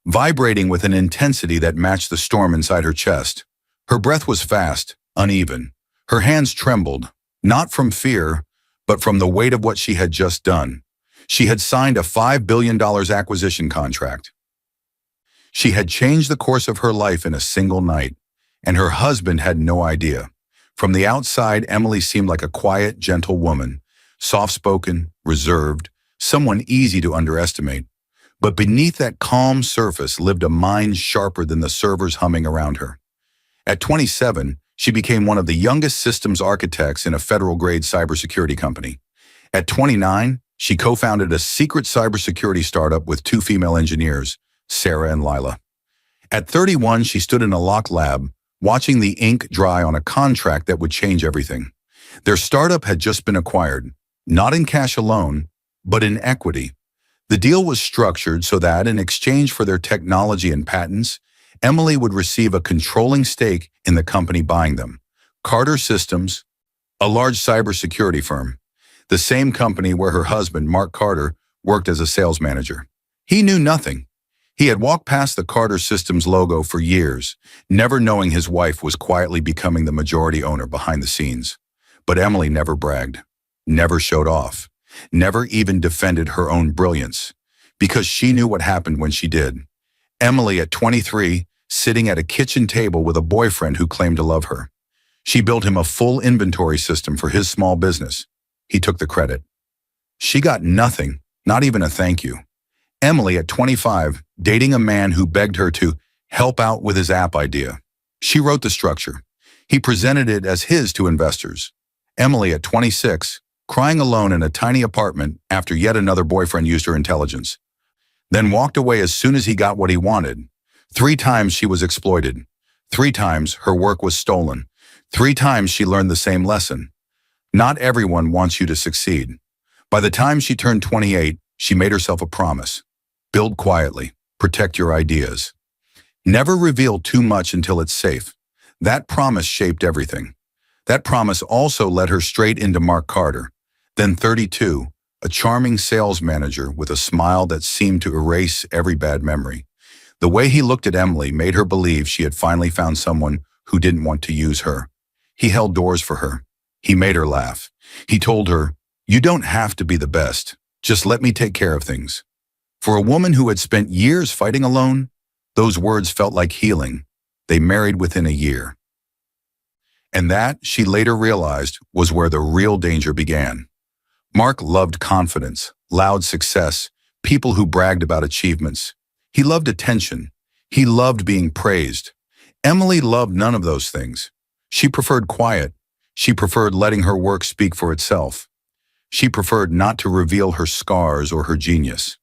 vibrating with an intensity that matched the storm inside her chest. Her breath was fast, uneven. Her hands trembled, not from fear, but from the weight of what she had just done. She had signed a $5 billion acquisition contract. She had changed the course of her life in a single night, and her husband had no idea. From the outside, Emily seemed like a quiet, gentle woman, soft-spoken, reserved, someone easy to underestimate. But beneath that calm surface lived a mind sharper than the servers humming around her. At 27, she became one of the youngest systems architects in a federal-grade cybersecurity company. At 29, she co-founded a secret cybersecurity startup with 2 female engineers, Sarah and Lila. At 31, she stood in a locked lab, watching the ink dry on a contract that would change everything. Their startup had just been acquired, not in cash alone, but in equity. The deal was structured so that, in exchange for their technology and patents, Emily would receive a controlling stake in the company buying them, Carter Systems, a large cybersecurity firm, the same company where her husband, Mark Carter, worked as a sales manager. He knew nothing. He had walked past the Carter Systems logo for years, never knowing his wife was quietly becoming the majority owner behind the scenes. But Emily never bragged, never showed off, never even defended her own brilliance, because she knew what happened when she did. Emily, at 23, sitting at a kitchen table with a boyfriend who claimed to love her. She built him a full inventory system for his small business. He took the credit. She got nothing, not even a thank you. Emily, at 25, dating a man who begged her to help out with his app idea. She wrote the structure. He presented it as his to investors. Emily, at 26, crying alone in a tiny apartment after yet another boyfriend used her intelligence. Then walked away as soon as he got what he wanted. 3 times she was exploited. 3 times her work was stolen. 3 times she learned the same lesson. Not everyone wants you to succeed. By the time she turned 28, she made herself a promise. Build quietly. Protect your ideas. Never reveal too much until it's safe. That promise shaped everything. That promise also led her straight into Mark Carter, then 32, a charming sales manager with a smile that seemed to erase every bad memory. The way he looked at Emily made her believe she had finally found someone who didn't want to use her. He held doors for her. He made her laugh. He told her, "You don't have to be the best. Just let me take care of things." For a woman who had spent years fighting alone, those words felt like healing. They married within a year. And that, she later realized, was where the real danger began. Mark loved confidence, loud success, people who bragged about achievements. He loved attention. He loved being praised. Emily loved none of those things. She preferred quiet. She preferred letting her work speak for itself. She preferred not to reveal her scars or her genius.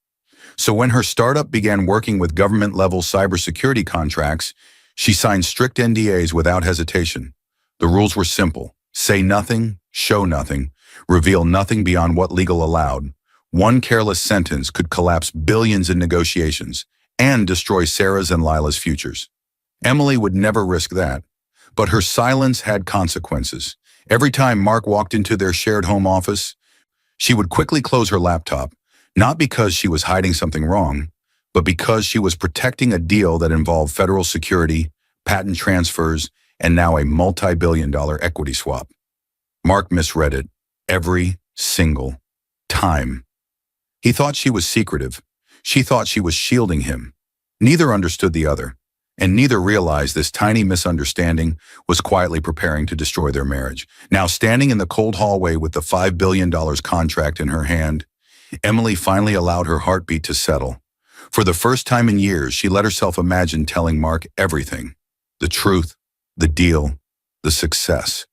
So when her startup began working with government-level cybersecurity contracts, she signed strict NDAs without hesitation. The rules were simple. Say nothing, show nothing, reveal nothing beyond what legal allowed. One careless sentence could collapse billions in negotiations and destroy Sarah's and Lila's futures. Emily would never risk that. But her silence had consequences. Every time Mark walked into their shared home office, she would quickly close her laptop, not because she was hiding something wrong, but because she was protecting a deal that involved federal security, patent transfers, and now a multi-billion-dollar equity swap. Mark misread it every single time. He thought she was secretive. She thought she was shielding him. Neither understood the other, and neither realized this tiny misunderstanding was quietly preparing to destroy their marriage. Now, standing in the cold hallway with the $5 billion contract in her hand, Emily finally allowed her heartbeat to settle. For the first time in years, she let herself imagine telling Mark everything. The truth, the deal, the success.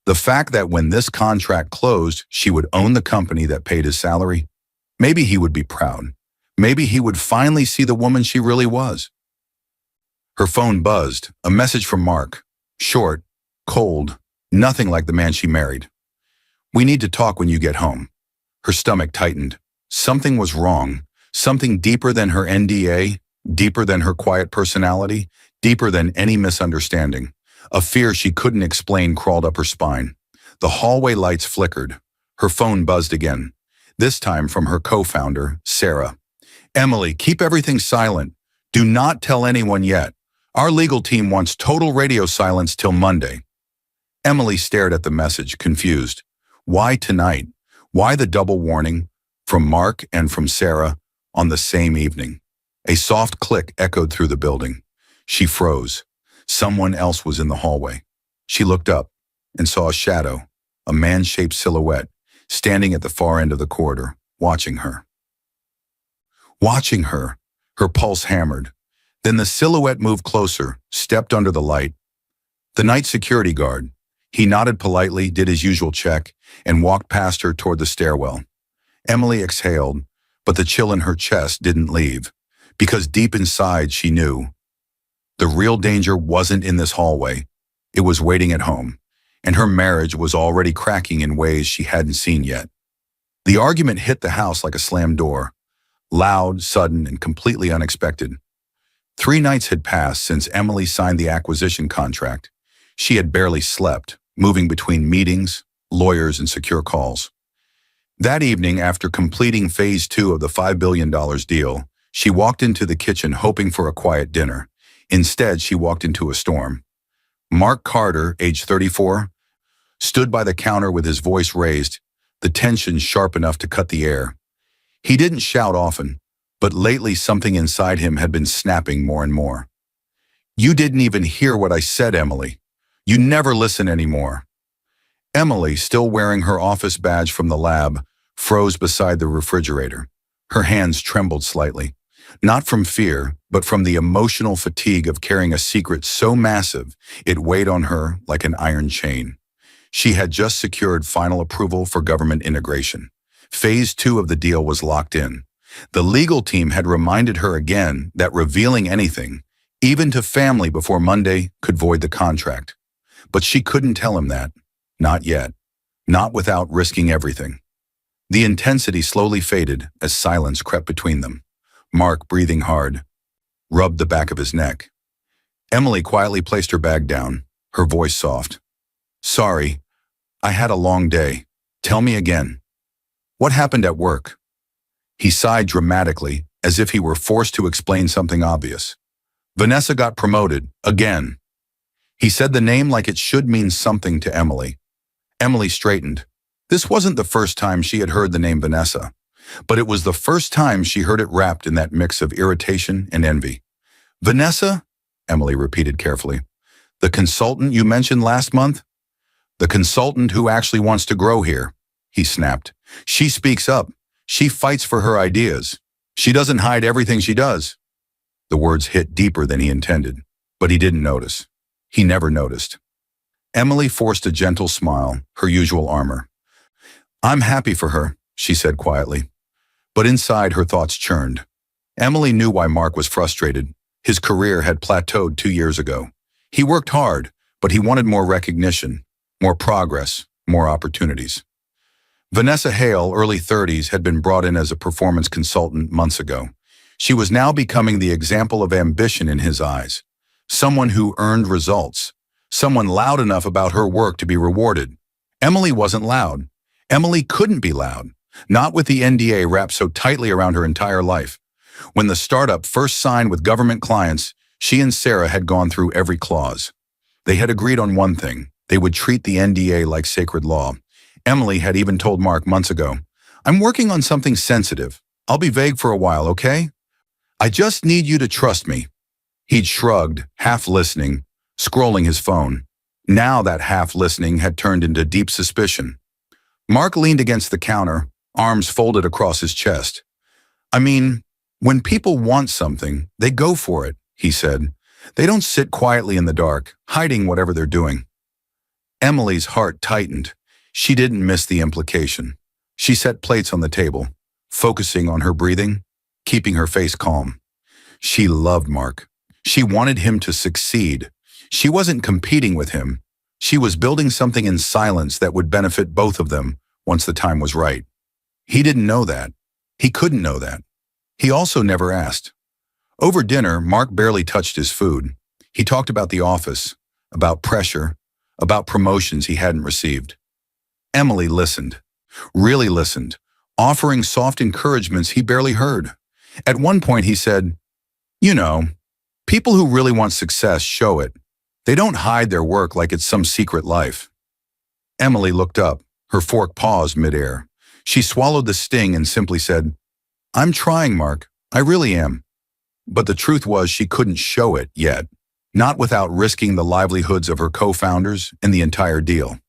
The fact that when this contract closed, she would own the company that paid his salary. Maybe he would be proud. Maybe he would finally see the woman she really was. Her phone buzzed, a message from Mark. Short, cold, nothing like the man she married. "We need to talk when you get home." Her stomach tightened. Something was wrong. Something deeper than her NDA, deeper than her quiet personality, deeper than any misunderstanding. A fear she couldn't explain crawled up her spine. The hallway lights flickered. Her phone buzzed again, this time from her co-founder, Sarah. "Emily, keep everything silent. Do not tell anyone yet. Our legal team wants total radio silence till Monday." Emily stared at the message, confused. Why tonight? Why the double warning from Mark and from Sarah on the same evening? A soft click echoed through the building. She froze. Someone else was in the hallway. She looked up and saw a shadow, a man-shaped silhouette, standing at the far end of the corridor, watching her. Watching her, her pulse hammered. Then the silhouette moved closer, stepped under the light. The night security guard. He nodded politely, did his usual check, and walked past her toward the stairwell. Emily exhaled, but the chill in her chest didn't leave, because deep inside she knew. The real danger wasn't in this hallway. It was waiting at home, and her marriage was already cracking in ways she hadn't seen yet. The argument hit the house like a slammed door, loud, sudden, and completely unexpected. 3 nights had passed since Emily signed the acquisition contract. She had barely slept, moving between meetings, lawyers, and secure calls. That evening, after completing phase 2 of the $5 billion deal, she walked into the kitchen hoping for a quiet dinner. Instead, she walked into a storm. Mark Carter, age 34, stood by the counter with his voice raised, the tension sharp enough to cut the air. He didn't shout often, but lately something inside him had been snapping more and more. "You didn't even hear what I said, Emily. You never listen anymore." Emily, still wearing her office badge from the lab, froze beside the refrigerator. Her hands trembled slightly, not from fear, but from the emotional fatigue of carrying a secret so massive it weighed on her like an iron chain. She had just secured final approval for government integration. Phase 2 of the deal was locked in. The legal team had reminded her again that revealing anything, even to family before Monday, could void the contract. But she couldn't tell him that. Not yet. Not without risking everything. The intensity slowly faded as silence crept between them. Mark, breathing hard, rubbed the back of his neck. Emily quietly placed her bag down, her voice soft. "Sorry, I had a long day. Tell me again. What happened at work?" He sighed dramatically, as if he were forced to explain something obvious. "Vanessa got promoted, again." He said the name like it should mean something to Emily. Emily straightened. This wasn't the first time she had heard the name Vanessa, but it was the first time she heard it wrapped in that mix of irritation and envy. "Vanessa?" Emily repeated carefully. The consultant you mentioned last month? The consultant who actually wants to grow here, he snapped. She speaks up. She fights for her ideas. She doesn't hide everything she does. The words hit deeper than he intended, but he didn't notice. He never noticed. Emily forced a gentle smile, her usual armor. I'm happy for her, she said quietly. But inside her thoughts churned. Emily knew why Mark was frustrated. His career had plateaued 2 years ago. He worked hard, but he wanted more recognition, more progress, more opportunities. Vanessa Hale, early 30s, had been brought in as a performance consultant months ago. She was now becoming the example of ambition in his eyes. Someone who earned results. Someone loud enough about her work to be rewarded. Emily wasn't loud. Emily couldn't be loud, not with the NDA wrapped so tightly around her entire life. When the startup first signed with government clients, she and Sarah had gone through every clause. They had agreed on one thing. They would treat the NDA like sacred law. Emily had even told Mark months ago, I'm working on something sensitive. I'll be vague for a while, okay? I just need you to trust me. He'd shrugged, half listening, scrolling his phone. Now that half listening had turned into deep suspicion. Mark leaned against the counter, arms folded across his chest. I mean, when people want something, they go for it, he said. They don't sit quietly in the dark, hiding whatever they're doing. Emily's heart tightened. She didn't miss the implication. She set plates on the table, focusing on her breathing, keeping her face calm. She loved Mark. She wanted him to succeed. She wasn't competing with him. She was building something in silence that would benefit both of them once the time was right. He didn't know that. He couldn't know that. He also never asked. Over dinner, Mark barely touched his food. He talked about the office, about pressure, about promotions he hadn't received. Emily listened, really listened, offering soft encouragements he barely heard. At one point he said, You know, people who really want success show it. They don't hide their work like it's some secret life. Emily looked up, her fork paused midair. She swallowed the sting and simply said, I'm trying, Mark. I really am. But the truth was she couldn't show it yet, not without risking the livelihoods of her co-founders and the entire deal.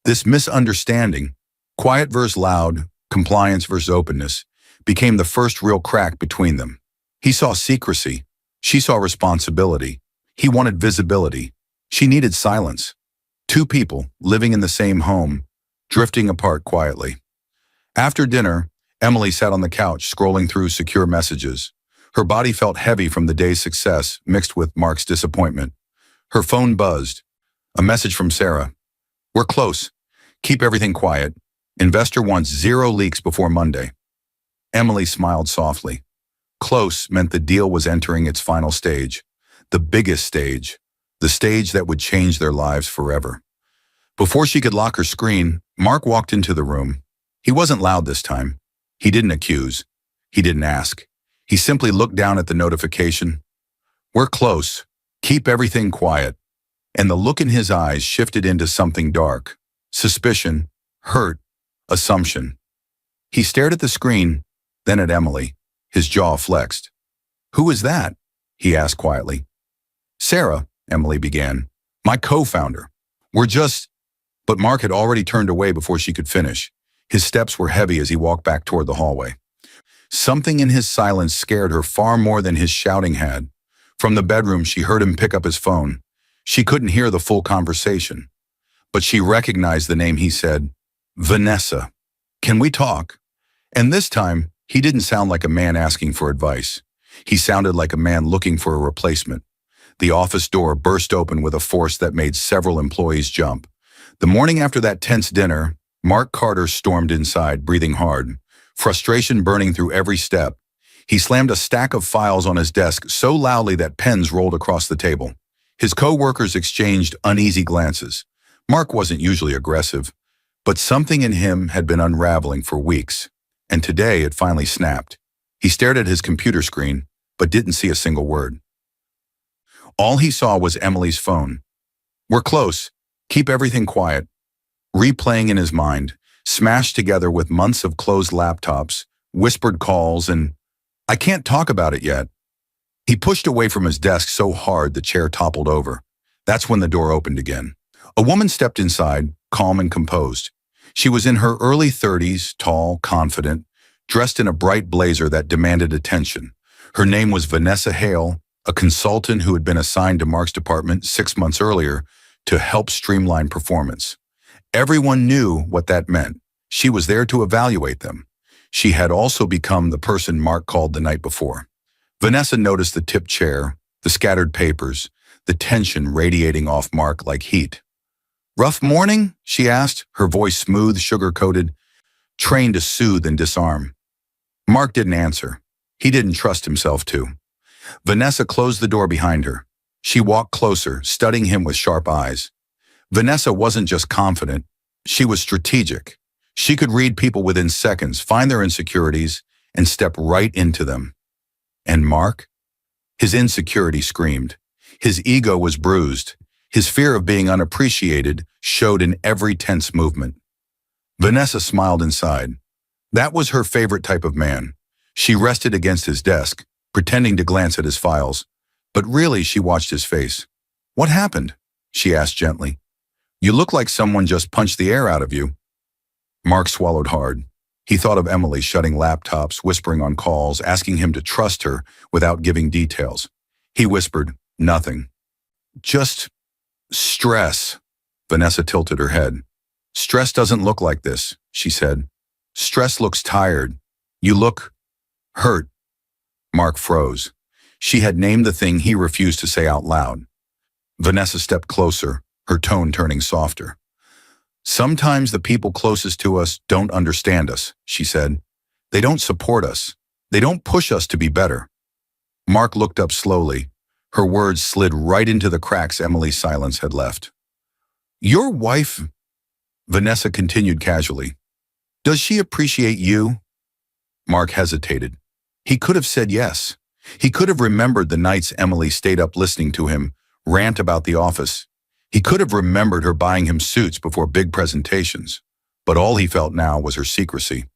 This misunderstanding, quiet versus loud, compliance versus openness, became the first real crack between them. He saw secrecy. She saw responsibility. He wanted visibility. She needed silence. Two people living in the same home, drifting apart quietly. After dinner, Emily sat on the couch scrolling through secure messages. Her body felt heavy from the day's success mixed with Mark's disappointment. Her phone buzzed. A message from Sarah. We're close. Keep everything quiet. Investor wants 0 leaks before Monday. Emily smiled softly. Close meant the deal was entering its final stage. The biggest stage. The stage that would change their lives forever. Before she could lock her screen, Mark walked into the room. He wasn't loud this time. He didn't accuse. He didn't ask. He simply looked down at the notification. We're close. Keep everything quiet. And the look in his eyes shifted into something dark. Suspicion, hurt, assumption. He stared at the screen, then at Emily. His jaw flexed. Who is that? He asked quietly. Sarah, Emily began. My co-founder. But Mark had already turned away before she could finish. His steps were heavy as he walked back toward the hallway. Something in his silence scared her far more than his shouting had. From the bedroom, she heard him pick up his phone. She couldn't hear the full conversation, but she recognized the name he said, Vanessa. Can we talk? And this time, he didn't sound like a man asking for advice. He sounded like a man looking for a replacement. The office door burst open with a force that made several employees jump. The morning after that tense dinner, Mark Carter stormed inside, breathing hard, frustration burning through every step. He slammed a stack of files on his desk so loudly that pens rolled across the table. His co-workers exchanged uneasy glances. Mark wasn't usually aggressive, but something in him had been unraveling for weeks, and today it finally snapped. He stared at his computer screen, but didn't see a single word. All he saw was Emily's phone. We're close. Keep everything quiet. Replaying in his mind, smashed together with months of closed laptops, whispered calls, and I can't talk about it yet. He pushed away from his desk so hard the chair toppled over. That's when the door opened again. A woman stepped inside, calm and composed. She was in her early 30s, tall, confident, dressed in a bright blazer that demanded attention. Her name was Vanessa Hale, a consultant who had been assigned to Mark's department 6 months earlier to help streamline performance. Everyone knew what that meant. She was there to evaluate them. She had also become the person Mark called the night before. Vanessa noticed the tipped chair, the scattered papers, the tension radiating off Mark like heat. "Rough morning?" she asked, her voice smooth, sugar-coated, trained to soothe and disarm. Mark didn't answer. He didn't trust himself to. Vanessa closed the door behind her. She walked closer, studying him with sharp eyes. Vanessa wasn't just confident, she was strategic. She could read people within seconds, find their insecurities, and step right into them. And Mark? His insecurity screamed. His ego was bruised. His fear of being unappreciated showed in every tense movement. Vanessa smiled inside. That was her favorite type of man. She rested against his desk, pretending to glance at his files, but really she watched his face. "What happened?" she asked gently. "You look like someone just punched the air out of you." Mark swallowed hard. He thought of Emily shutting laptops, whispering on calls, asking him to trust her without giving details. He whispered, "Nothing. Just stress." Vanessa tilted her head. "Stress doesn't look like this," she said. "Stress looks tired. You look hurt." Mark froze. She had named the thing he refused to say out loud. Vanessa stepped closer, her tone turning softer. "Sometimes the people closest to us don't understand us," she said. "They don't support us. They don't push us to be better." Mark looked up slowly. Her words slid right into the cracks Emily's silence had left. "Your wife," Vanessa continued casually, "does she appreciate you?" Mark hesitated. He could have said yes. He could have remembered the nights Emily stayed up listening to him rant about the office. He could have remembered her buying him suits before big presentations, but all he felt now was her secrecy.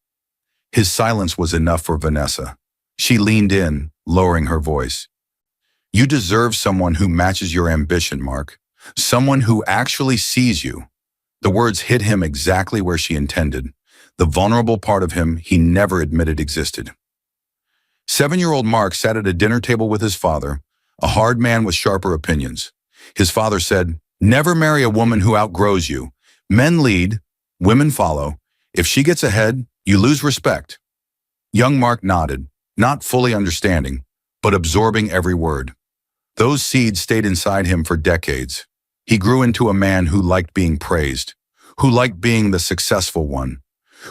His silence was enough for Vanessa. She leaned in, lowering her voice. "You deserve someone who matches your ambition, Mark. Someone who actually sees you." The words hit him exactly where she intended, the vulnerable part of him he never admitted existed. 7-year-old Mark sat at a dinner table with his father, a hard man with sharper opinions. His father said, "Never marry a woman who outgrows you. Men lead, women follow. If she gets ahead, you lose respect." Young Mark nodded, not fully understanding, but absorbing every word. Those seeds stayed inside him for decades. He grew into a man who liked being praised, who liked being the successful one,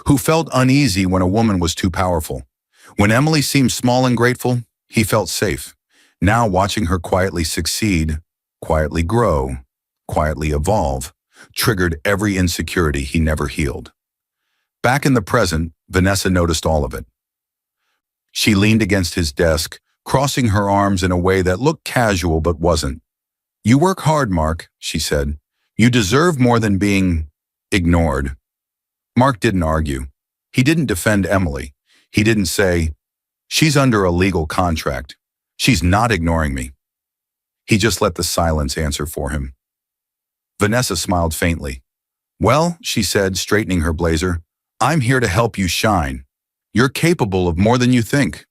who felt uneasy when a woman was too powerful. When Emily seemed small and grateful, he felt safe. Now watching her quietly succeed, quietly grow, quietly evolve, triggered every insecurity he never healed. Back in the present, Vanessa noticed all of it. She leaned against his desk, crossing her arms in a way that looked casual but wasn't. "You work hard, Mark," she said. "You deserve more than being ignored." Mark didn't argue. He didn't defend Emily. He didn't say, "She's under a legal contract. She's not ignoring me." He just let the silence answer for him. Vanessa smiled faintly. "Well," she said, straightening her blazer, "I'm here to help you shine. You're capable of more than you think.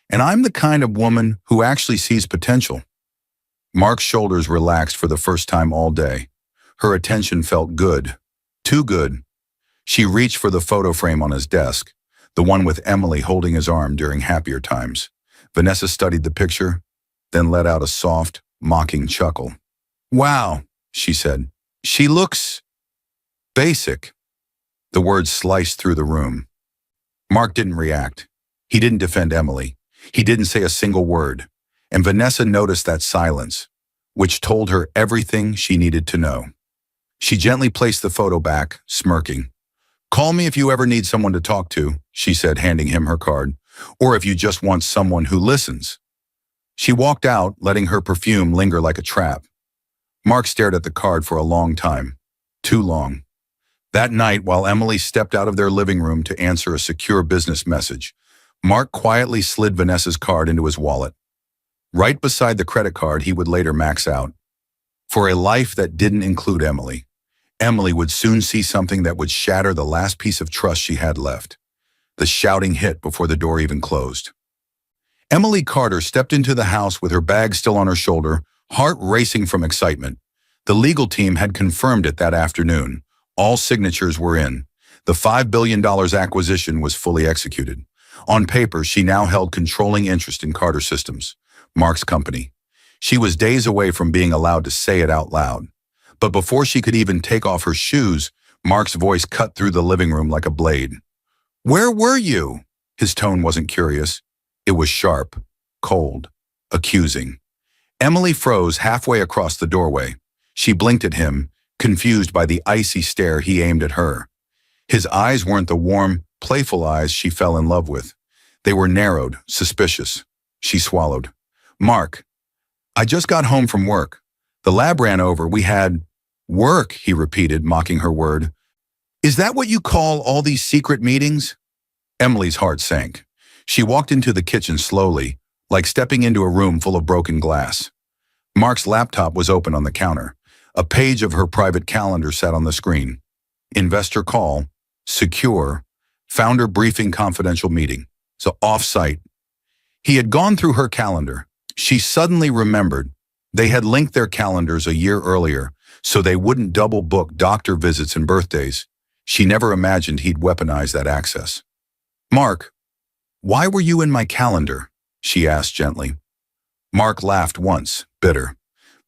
And I'm the kind of woman who actually sees potential." Mark's shoulders relaxed for the first time all day. Her attention felt good. Too good. She reached for the photo frame on his desk, the one with Emily holding his arm during happier times. Vanessa studied the picture, then let out a soft, mocking chuckle. "Wow," she said. "She looks basic." The words sliced through the room. Mark didn't react. He didn't defend Emily. He didn't say a single word. And Vanessa noticed that silence, which told her everything she needed to know. She gently placed the photo back, smirking. "Call me if you ever need someone to talk to," she said, handing him her card, "or if you just want someone who listens." She walked out, letting her perfume linger like a trap. Mark stared at the card for a long time. Too long. That night, while Emily stepped out of their living room to answer a secure business message, Mark quietly slid Vanessa's card into his wallet, right beside the credit card he would later max out. for a life that didn't include Emily. Emily would soon see something that would shatter the last piece of trust she had left. The shouting hit before the door even closed. Emily Carter stepped into the house with her bag still on her shoulder, heart racing from excitement. The legal team had confirmed it that afternoon. All signatures were in. The $5 billion acquisition was fully executed. On paper, she now held controlling interest in Carter Systems, Mark's company. She was days away from being allowed to say it out loud. But before she could even take off her shoes, Mark's voice cut through the living room like a blade. "Where were you?" His tone wasn't curious. It was sharp, cold, accusing. Emily froze halfway across the doorway. She blinked at him, confused by the icy stare he aimed at her. His eyes weren't the warm, playful eyes she fell in love with. They were narrowed, suspicious. She swallowed. "Mark, I just got home from work. The lab ran over. We had work," he repeated, mocking her word. "Is that what you call all these secret meetings?" Emily's heart sank. She walked into the kitchen slowly, like stepping into a room full of broken glass. Mark's laptop was open on the counter. A page of her private calendar sat on the screen. Investor call, secure, founder briefing confidential meeting. So off-site. He had gone through her calendar. She suddenly remembered they had linked their calendars a year earlier so they wouldn't double-book doctor visits and birthdays. She never imagined he'd weaponize that access. "Mark, why were you in my calendar?" she asked gently. Mark laughed once, bitter.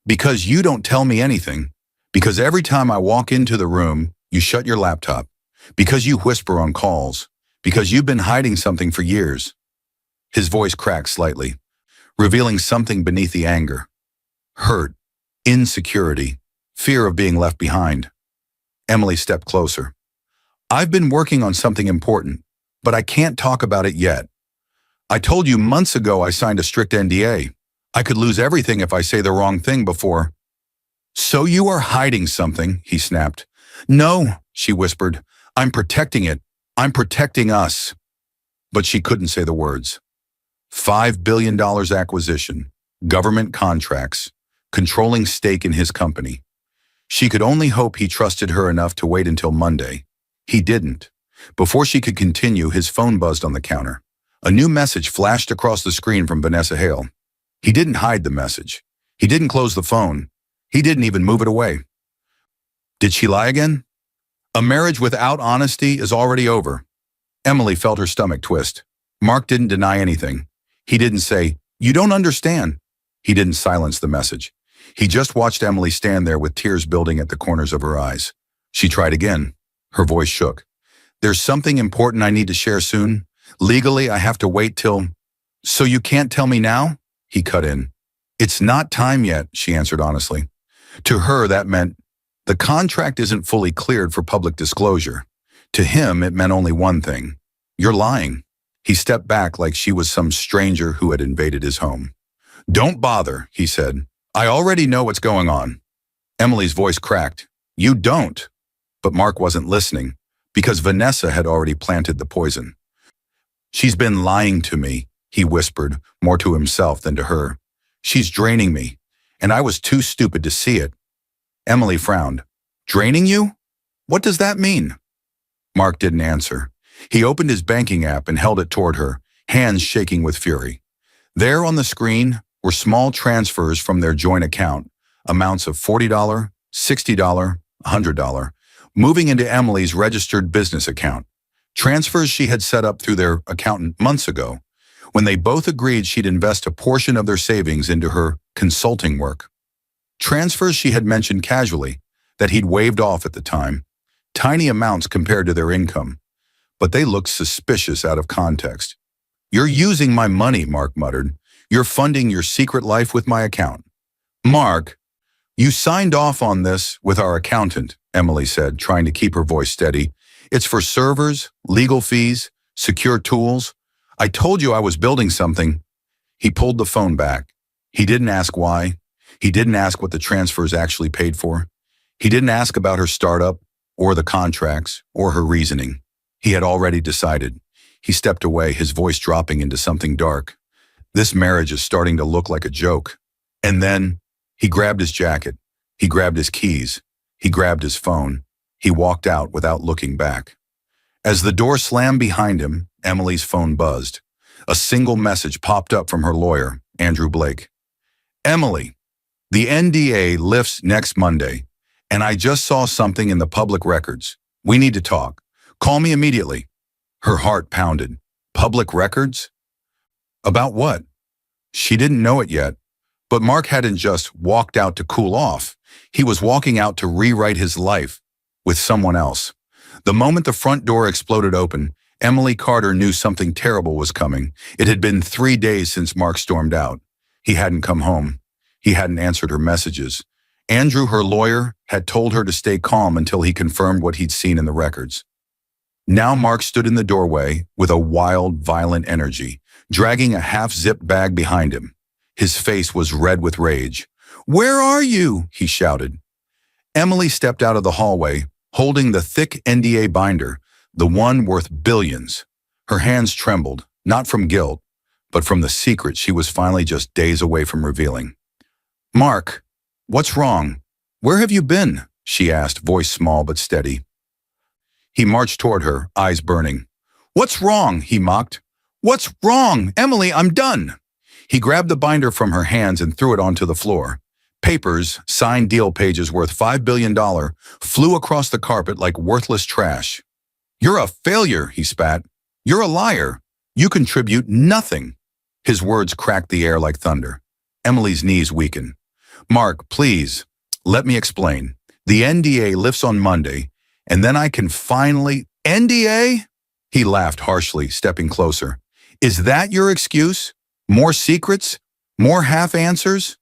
"Because you don't tell me anything. Because every time I walk into the room, you shut your laptop. Because you whisper on calls. Because you've been hiding something for years." His voice cracked slightly, revealing something beneath the anger. Hurt, insecurity, fear of being left behind. Emily stepped closer. "I've been working on something important, but I can't talk about it yet. I told you months ago I signed a strict NDA. I could lose everything if I say the wrong thing before." "So you are hiding something," he snapped. "No," she whispered. "I'm protecting it. I'm protecting us." But she couldn't say the words. $5 billion acquisition, government contracts, controlling stake in his company. She could only hope he trusted her enough to wait until Monday. He didn't. Before she could continue, his phone buzzed on the counter. A new message flashed across the screen from Vanessa Hale. He didn't hide the message. He didn't close the phone. He didn't even move it away. Did she lie again? A marriage without honesty is already over. Emily felt her stomach twist. Mark didn't deny anything. He didn't say, "You don't understand." He didn't silence the message. He just watched Emily stand there with tears building at the corners of her eyes. She tried again. Her voice shook. "There's something important I need to share soon. Legally, I have to wait till—" "So you can't tell me now?" He cut in. "It's not time yet," she answered honestly. To her, that meant the contract isn't fully cleared for public disclosure. To him, it meant only one thing. "You're lying." He stepped back like she was some stranger who had invaded his home. "Don't bother," he said. "I already know what's going on." Emily's voice cracked. "You don't." But Mark wasn't listening, because Vanessa had already planted the poison. "She's been lying to me," he whispered, more to himself than to her. "She's draining me, and I was too stupid to see it." Emily frowned. "Draining you? What does that mean?" Mark didn't answer. He opened his banking app and held it toward her, hands shaking with fury. There on the screen were small transfers from their joint account, amounts of $40, $60, $100, moving into Emily's registered business account. Transfers she had set up through their accountant months ago, when they both agreed she'd invest a portion of their savings into her consulting work. Transfers she had mentioned casually, that he'd waved off at the time, tiny amounts compared to their income. But they looked suspicious out of context. "You're using my money," Mark muttered. "You're funding your secret life with my account." "Mark, you signed off on this with our accountant," Emily said, trying to keep her voice steady. "It's for servers, legal fees, secure tools. I told you I was building something." He pulled the phone back. He didn't ask why. He didn't ask what the transfers actually paid for. He didn't ask about her startup, or the contracts, or her reasoning. He had already decided. He stepped away, his voice dropping into something dark. "This marriage is starting to look like a joke." And then he grabbed his jacket, He grabbed his keys. He grabbed his phone. He walked out without looking back. As the door slammed behind him, Emily's phone buzzed. A single message popped up from her lawyer, Andrew Blake. Emily, the NDA lifts next Monday, and I just saw something in the public records. We need to talk. Call me immediately. Her heart pounded. Public records? About what? She didn't know it yet, but Mark hadn't just walked out to cool off. He was walking out to rewrite his life with someone else. The moment the front door exploded open, Emily Carter knew something terrible was coming. It had been 3 days since Mark stormed out. He hadn't come home. He hadn't answered her messages. Andrew, her lawyer, had told her to stay calm until he confirmed what he'd seen in the records. Now Mark stood in the doorway with a wild, violent energy, dragging a half-zipped bag behind him. His face was red with rage. "Where are you?" he shouted. Emily stepped out of the hallway, holding the thick NDA binder, the one worth billions. Her hands trembled, not from guilt, but from the secret she was finally just days away from revealing. "Mark, what's wrong? Where have you been?" she asked, voice small but steady. He marched toward her, eyes burning. "What's wrong?" he mocked. "What's wrong? Emily, I'm done." He grabbed the binder from her hands and threw it onto the floor. Papers, signed deal pages worth $5 billion, flew across the carpet like worthless trash. "You're a failure," he spat. "You're a liar. You contribute nothing." His words cracked the air like thunder. Emily's knees weakened. "Mark, please, let me explain. The NDA lifts on Monday, and then I can finally—" "NDA?" He laughed harshly, stepping closer. "Is that your excuse? More secrets? More half-answers?"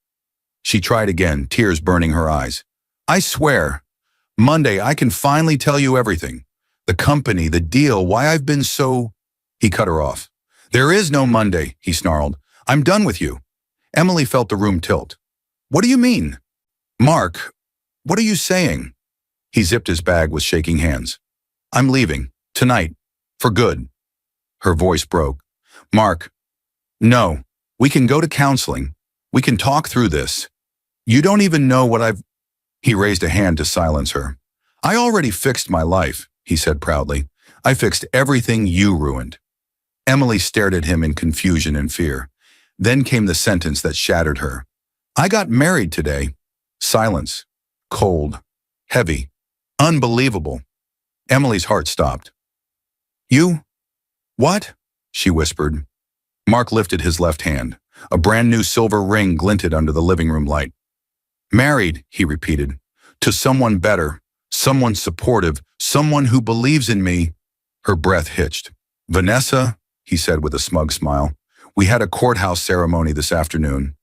She tried again, tears burning her eyes. "I swear, Monday I can finally tell you everything. The company, the deal, why I've been so—" He cut her off. "There is no Monday," he snarled. "I'm done with you." Emily felt the room tilt. "What do you mean?" "Mark, what are you saying?" He zipped his bag with shaking hands. "I'm leaving. Tonight. For good." Her voice broke. "Mark, no. We can go to counseling. We can talk through this. You don't even know what I've—" He raised a hand to silence her. "I already fixed my life," he said proudly. "I fixed everything you ruined." Emily stared at him in confusion and fear. Then came the sentence that shattered her. "I got married today." Silence. Cold. Heavy. Unbelievable. Emily's heart stopped. "You? What?" she whispered. Mark lifted his left hand. A brand new silver ring glinted under the living room light. "Married," he repeated, "to someone better, someone supportive, someone who believes in me." Her breath hitched. "Vanessa," he said with a smug smile, "we had a courthouse ceremony this afternoon."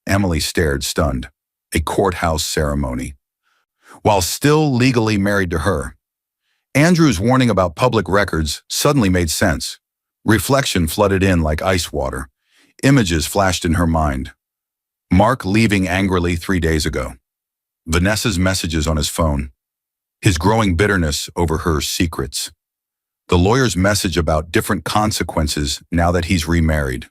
Emily stared, stunned. A courthouse ceremony. While still legally married to her. Andrew's warning about public records suddenly made sense. Reflection flooded in like ice water. Images flashed in her mind. Mark leaving angrily 3 days ago. Vanessa's messages on his phone. His growing bitterness over her secrets. The lawyer's message about different consequences now that he's remarried.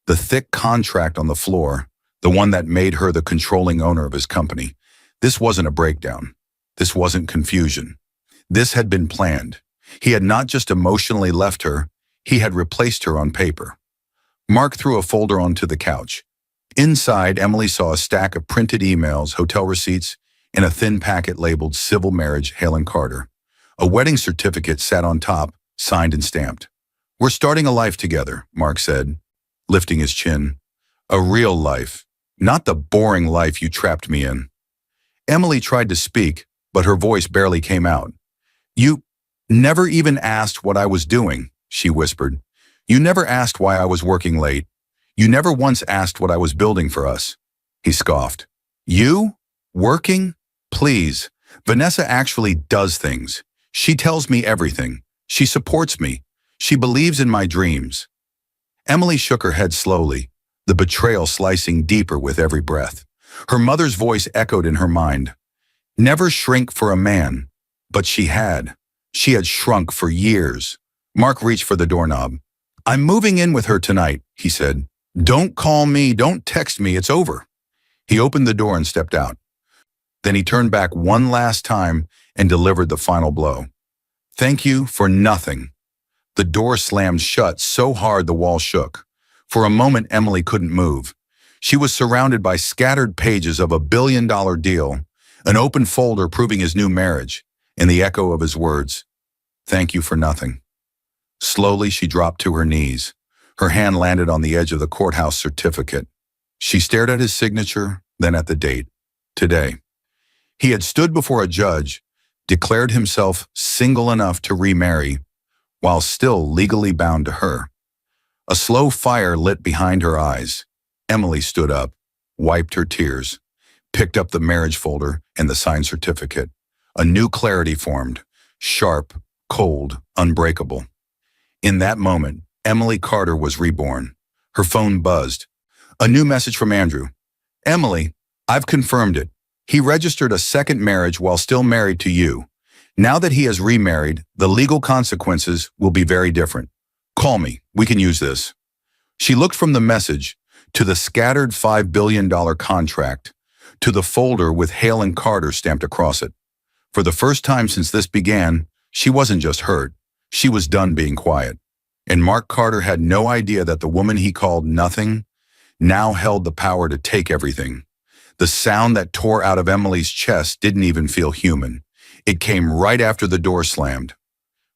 The thick contract on the floor, the one that made her the controlling owner of his company. This wasn't a breakdown. This wasn't confusion. This had been planned. He had not just emotionally left her, he had replaced her on paper. Mark threw a folder onto the couch. Inside, Emily saw a stack of printed emails, hotel receipts, and a thin packet labeled Civil Marriage, Helen Carter. A wedding certificate sat on top, signed and stamped. "We're starting a life together," Mark said, lifting his chin. "A real life, not the boring life you trapped me in." Emily tried to speak, but her voice barely came out. "You never even asked what I was doing," she whispered. "You never asked why I was working late. You never once asked what I was building for us." He scoffed. "You? Working? Please. Vanessa actually does things. She tells me everything. She supports me. She believes in my dreams." Emily shook her head slowly, the betrayal slicing deeper with every breath. Her mother's voice echoed in her mind. Never shrink for a man. But she had. She had shrunk for years. Mark reached for the doorknob. "I'm moving in with her tonight," he said. "Don't call me, don't text me, it's over." He opened the door and stepped out. Then he turned back one last time and delivered the final blow. Thank you for nothing. The door slammed shut so hard the wall shook. For a moment, Emily couldn't move. She was surrounded by scattered pages of $1 billion deal, an open folder proving his new marriage, and the echo of his words, "Thank you for nothing." Slowly, she dropped to her knees. Her hand landed on the edge of the courthouse certificate. She stared at his signature, then at the date. Today. He had stood before a judge, declared himself single enough to remarry, while still legally bound to her. A slow fire lit behind her eyes. Emily stood up, wiped her tears, picked up the marriage folder and the signed certificate. A new clarity formed, sharp, cold, unbreakable. In that moment, Emily Carter was reborn. Her phone buzzed. A new message from Andrew. "Emily, I've confirmed it. He registered a second marriage while still married to you. Now that he has remarried, the legal consequences will be very different. Call me. We can use this." She looked from the message to the scattered $5 billion contract to the folder with Hale and Carter stamped across it. For the first time since this began, she wasn't just hurt. She was done being quiet. And Mark Carter had no idea that the woman he called nothing now held the power to take everything. The sound that tore out of Emily's chest didn't even feel human. It came right after the door slammed.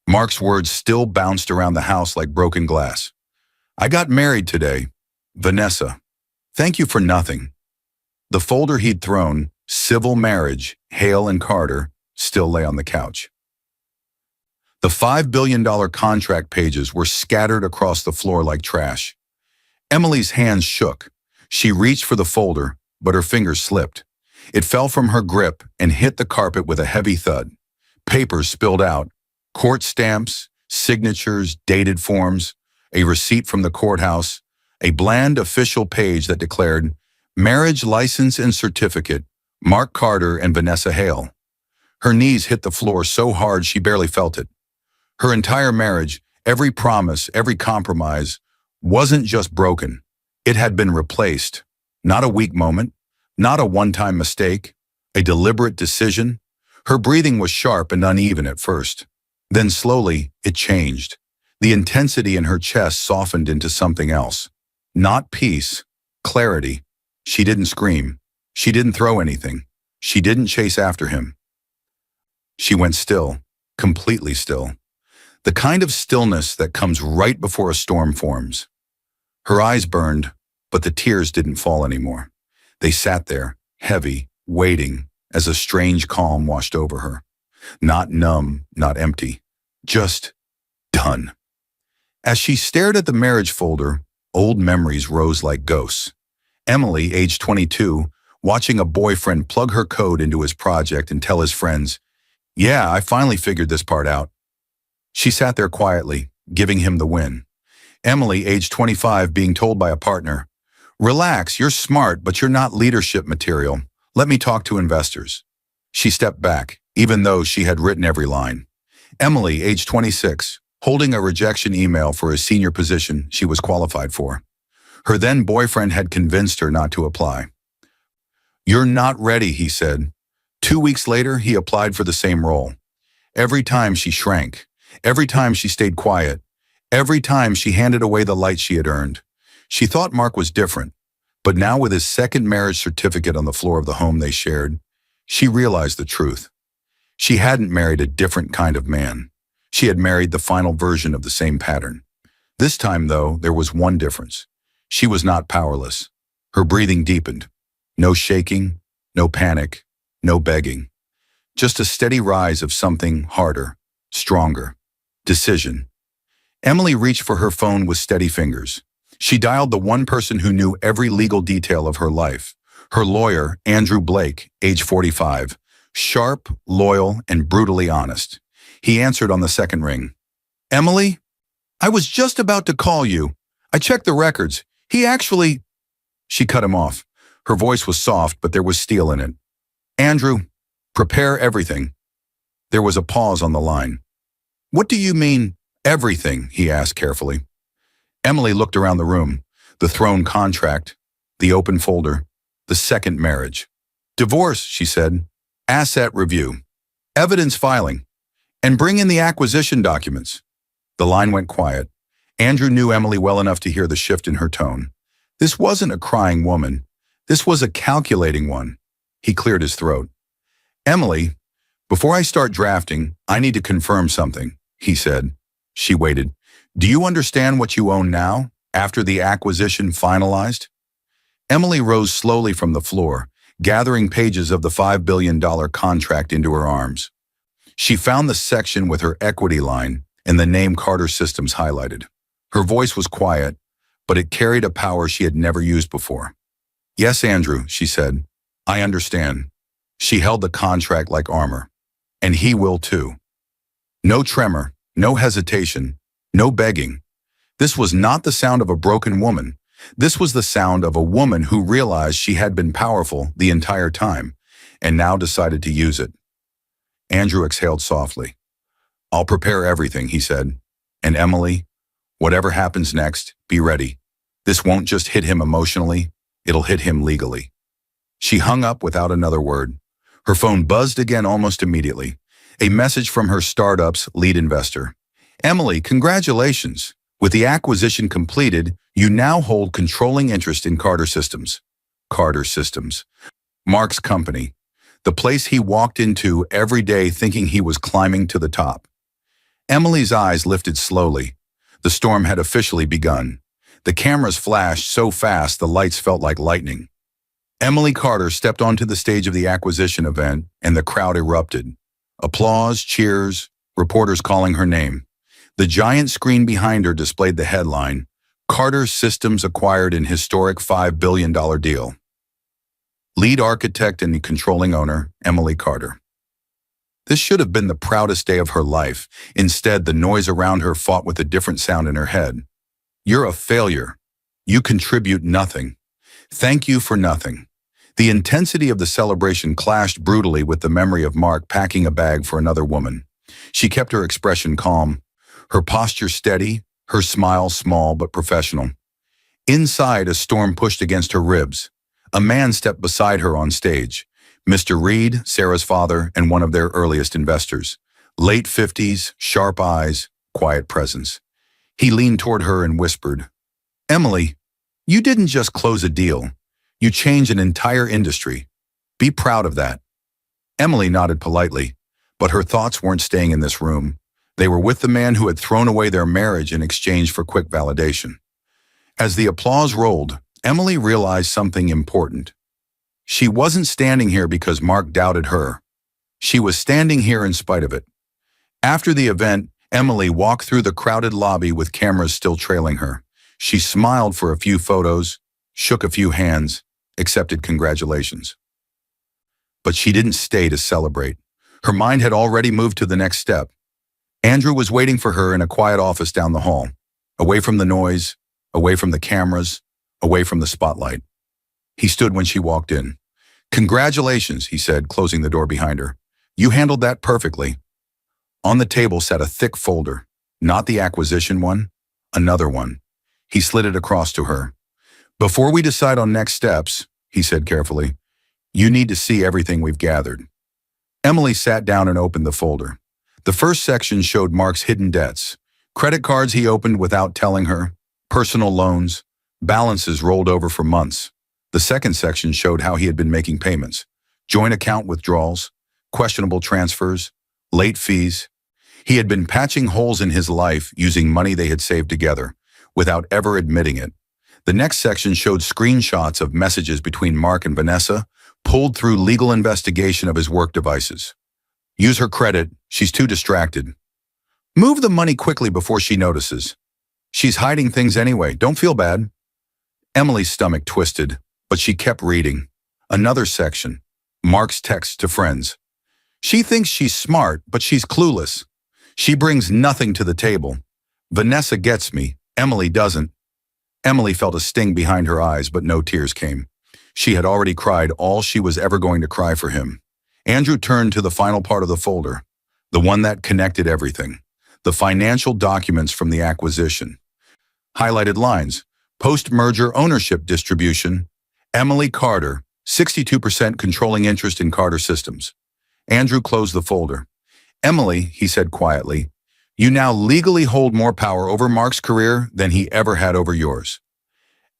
Mark's words still bounced around the house like broken glass. "I got married today. Vanessa. Thank you for nothing." The folder he'd thrown, Civil Marriage, Hale and Carter, still lay on the couch. The $5 billion contract pages were scattered across the floor like trash. Emily's hands shook. She reached for the folder, but her fingers slipped. It fell from her grip and hit the carpet with a heavy thud. Papers spilled out. Court stamps, signatures, dated forms, a receipt from the courthouse, a bland official page that declared, "Marriage license and certificate, Mark Carter and Vanessa Hale." Her knees hit the floor so hard she barely felt it. Her entire marriage, every promise, every compromise, wasn't just broken. It had been replaced. Not a weak moment, not a one-time mistake, a deliberate decision. Her breathing was sharp and uneven at first. Then slowly, it changed. The intensity in her chest softened into something else. Not peace, clarity. She didn't scream. She didn't throw anything. She didn't chase after him. She went still, completely still. The kind of stillness that comes right before a storm forms. Her eyes burned, but the tears didn't fall anymore. They sat there, heavy, waiting, as a strange calm washed over her. Not numb, not empty. Just done. As she stared at the marriage folder, old memories rose like ghosts. Emily, age 22, watching a boyfriend plug her code into his project and tell his friends, "Yeah, I finally figured this part out." She sat there quietly, giving him the win. Emily, age 25, being told by a partner, "Relax, you're smart, but you're not leadership material. Let me talk to investors." She stepped back, even though she had written every line. Emily, age 26, holding a rejection email for a senior position she was qualified for. Her then boyfriend had convinced her not to apply. "You're not ready," he said. 2 weeks later, he applied for the same role. Every time she shrank, every time she stayed quiet, every time she handed away the light she had earned. She thought Mark was different, but now with his second marriage certificate on the floor of the home they shared, she realized the truth. She hadn't married a different kind of man. She had married the final version of the same pattern. This time, though, there was one difference. She was not powerless. Her breathing deepened. No shaking, no panic, no begging. Just a steady rise of something harder, stronger. Decision. Emily reached for her phone with steady fingers. She dialed the one person who knew every legal detail of her life. Her lawyer, Andrew Blake, age 45. Sharp, loyal, and brutally honest. He answered on the second ring. "Emily, I was just about to call you. I checked the records. He actually—" She cut him off. Her voice was soft, but there was steel in it. "Andrew, prepare everything." There was a pause on the line. "What do you mean, everything?" he asked carefully. Emily looked around the room. The thrown contract, the open folder, the second marriage. "Divorce," she said. asset review, evidence filing, and bring in the acquisition documents. The line went quiet. Andrew knew Emily well enough to hear the shift in her tone. This wasn't a crying woman. This was a calculating one. He cleared his throat. Emily, before I start drafting, I need to confirm something, he said. She waited. Do you understand what you own now, after the acquisition finalized? Emily rose slowly from the floor, gathering pages of the $5 billion contract into her arms. She found the section with her equity line and the name Carter Systems highlighted. Her voice was quiet, but it carried a power she had never used before. Yes, Andrew, she said. I understand. She held the contract like armor. And he will too. No tremor, no hesitation, no begging. This was not the sound of a broken woman. This was the sound of a woman who realized she had been powerful the entire time and now decided to use it. Andrew exhaled softly. I'll prepare everything, he said. And Emily, whatever happens next, be ready. This won't just hit him emotionally, it'll hit him legally. She hung up without another word. Her phone buzzed again almost immediately. A message from her startup's lead investor. Emily, congratulations. With the acquisition completed, you now hold controlling interest in Carter Systems. Carter Systems. Mark's company. The place he walked into every day thinking he was climbing to the top. Emily's eyes lifted slowly. The storm had officially begun. The cameras flashed so fast the lights felt like lightning. Emily Carter stepped onto the stage of the acquisition event, and the crowd erupted. Applause, cheers, reporters calling her name. The giant screen behind her displayed the headline, Carter Systems acquired an historic $5 billion deal. Lead architect and the controlling owner, Emily Carter. This should have been the proudest day of her life. Instead, the noise around her fought with a different sound in her head. You're a failure. You contribute nothing. Thank you for nothing. The intensity of the celebration clashed brutally with the memory of Mark packing a bag for another woman. She kept her expression calm, her posture steady, her smile small but professional. Inside, a storm pushed against her ribs. A man stepped beside her on stage. Mr. Reed, Sarah's father, and one of their earliest investors. Late 50s, sharp eyes, quiet presence. He leaned toward her and whispered, Emily, you didn't just close a deal. You changed an entire industry. Be proud of that. Emily nodded politely, but her thoughts weren't staying in this room. They were with the man who had thrown away their marriage in exchange for quick validation. As the applause rolled, Emily realized something important. She wasn't standing here because Mark doubted her. She was standing here in spite of it. After the event, Emily walked through the crowded lobby with cameras still trailing her. She smiled for a few photos, shook a few hands, accepted congratulations. But she didn't stay to celebrate. Her mind had already moved to the next step. Andrew was waiting for her in a quiet office down the hall, away from the noise, away from the cameras, away from the spotlight. He stood when she walked in. Congratulations, he said, closing the door behind her. You handled that perfectly. On the table sat a thick folder, not the acquisition one, another one. He slid it across to her. Before we decide on next steps, he said carefully, you need to see everything we've gathered. Emily sat down and opened the folder. The first section showed Mark's hidden debts, credit cards he opened without telling her, personal loans, balances rolled over for months. The second section showed how he had been making payments, joint account withdrawals, questionable transfers, late fees. He had been patching holes in his life using money they had saved together, without ever admitting it. The next section showed screenshots of messages between Mark and Vanessa, pulled through legal investigation of his work devices. Use her credit, she's too distracted. Move the money quickly before she notices. She's hiding things anyway, don't feel bad. Emily's stomach twisted, but she kept reading. Another section, Mark's text to friends. She thinks she's smart, but she's clueless. She brings nothing to the table. Vanessa gets me, Emily doesn't. Emily felt a sting behind her eyes, but no tears came. She had already cried all she was ever going to cry for him. Andrew turned to the final part of the folder, the one that connected everything, the financial documents from the acquisition. Highlighted lines, post-merger ownership distribution, Emily Carter, 62% controlling interest in Carter Systems. Andrew closed the folder. Emily, he said quietly, you now legally hold more power over Mark's career than he ever had over yours.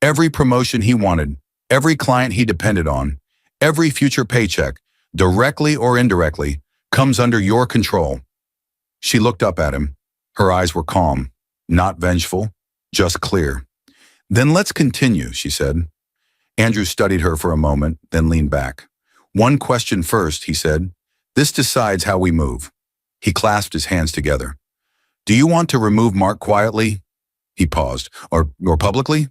Every promotion he wanted, every client he depended on, every future paycheck, directly or indirectly, comes under your control. She looked up at him. Her eyes were calm, not vengeful, just clear. Then let's continue, she said. Andrew studied her for a moment, then leaned back. One question first, he said. This decides how we move. He clasped his hands together. Do you want to remove Mark quietly? He paused. Or publicly?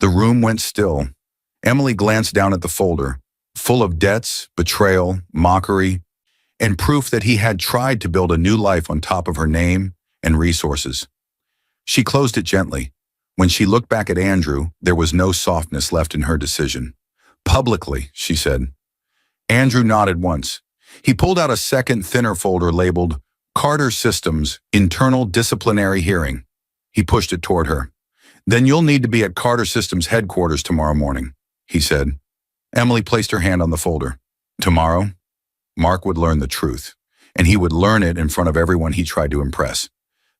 The room went still. Emily glanced down at the folder, full of debts, betrayal, mockery, and proof that he had tried to build a new life on top of her name and resources. She closed it gently. When she looked back at Andrew, there was no softness left in her decision. Publicly, she said. Andrew nodded once. He pulled out a second, thinner folder labeled Carter Systems Internal Disciplinary Hearing. He pushed it toward her. Then you'll need to be at Carter Systems headquarters tomorrow morning, he said. Emily placed her hand on the folder. Tomorrow, Mark would learn the truth, and he would learn it in front of everyone he tried to impress.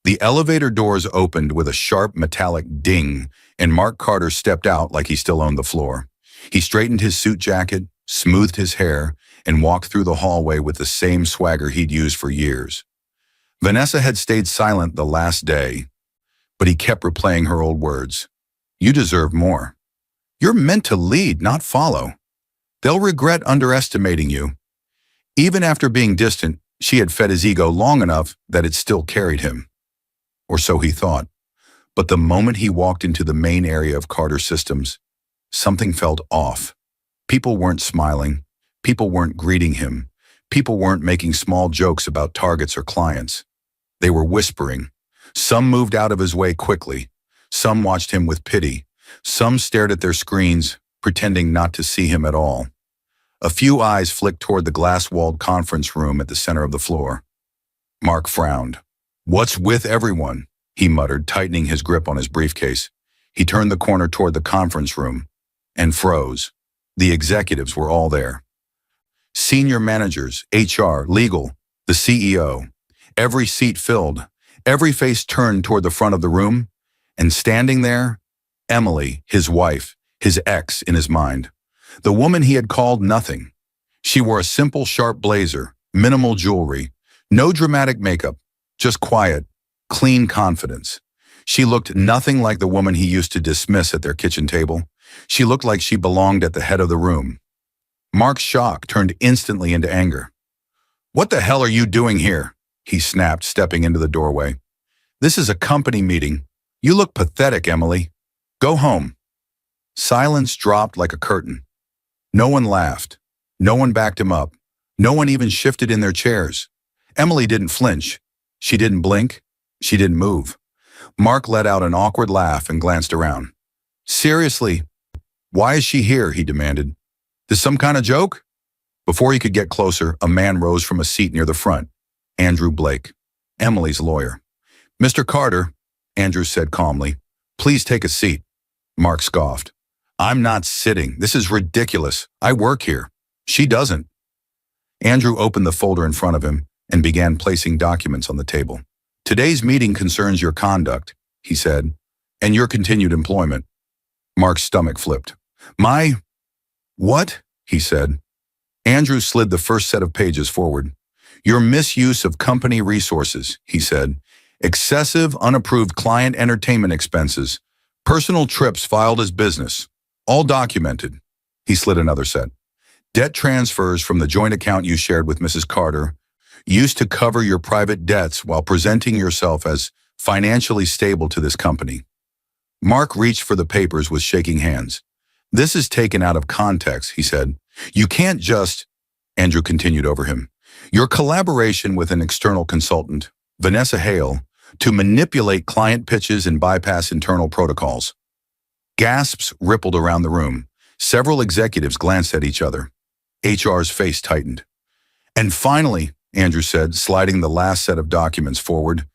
The elevator doors opened with a sharp metallic ding, and Mark Carter stepped out like he still owned the floor. He straightened his suit jacket, smoothed his hair, and walked through the hallway with the same swagger he'd used for years. Vanessa had stayed silent the last day, but he kept replaying her old words. You deserve more. You're meant to lead, not follow. They'll regret underestimating you. Even after being distant, she had fed his ego long enough that it still carried him. Or so he thought. But the moment he walked into the main area of Carter Systems, something felt off. People weren't smiling. People weren't greeting him. People weren't making small jokes about targets or clients. They were whispering. Some moved out of his way quickly. Some watched him with pity. Some stared at their screens, pretending not to see him at all. A few eyes flicked toward the glass-walled conference room at the center of the floor. Mark frowned. What's with everyone? He muttered, tightening his grip on his briefcase. He turned the corner toward the conference room and froze. The executives were all there. Senior managers, HR, legal, the CEO. Every seat filled, every face turned toward the front of the room, and standing there, Emily, his wife, his ex in his mind. The woman he had called nothing. She wore a simple, sharp blazer, minimal jewelry, no dramatic makeup, just quiet, clean confidence. She looked nothing like the woman he used to dismiss at their kitchen table. She looked like she belonged at the head of the room. Mark's shock turned instantly into anger. What the hell are you doing here? He snapped, stepping into the doorway. This is a company meeting. You look pathetic, Emily. Go home. Silence dropped like a curtain. No one laughed. No one backed him up. No one even shifted in their chairs. Emily didn't flinch. She didn't blink. She didn't move. Mark let out an awkward laugh and glanced around. Seriously, why is she here? He demanded. This some kind of joke? Before he could get closer, a man rose from a seat near the front. Andrew Blake, Emily's lawyer. Mr. Carter, Andrew said calmly, please take a seat. Mark scoffed. I'm not sitting. This is ridiculous. I work here. She doesn't. Andrew opened the folder in front of him and began placing documents on the table. Today's meeting concerns your conduct, he said, and your continued employment. Mark's stomach flipped. My... What? He said. Andrew slid the first set of pages forward. Your misuse of company resources, he said. Excessive, unapproved client entertainment expenses. Personal trips filed as business. All documented. He slid another set. Debt transfers from the joint account you shared with Mrs. Carter, used to cover your private debts while presenting yourself as financially stable to this company. Mark reached for the papers with shaking hands. This is taken out of context, he said. You can't just... Andrew continued over him. Your collaboration with an external consultant, Vanessa Hale, to manipulate client pitches and bypass internal protocols. Gasps rippled around the room. Several executives glanced at each other. HR's face tightened. And finally, Andrew said, sliding the last set of documents forward,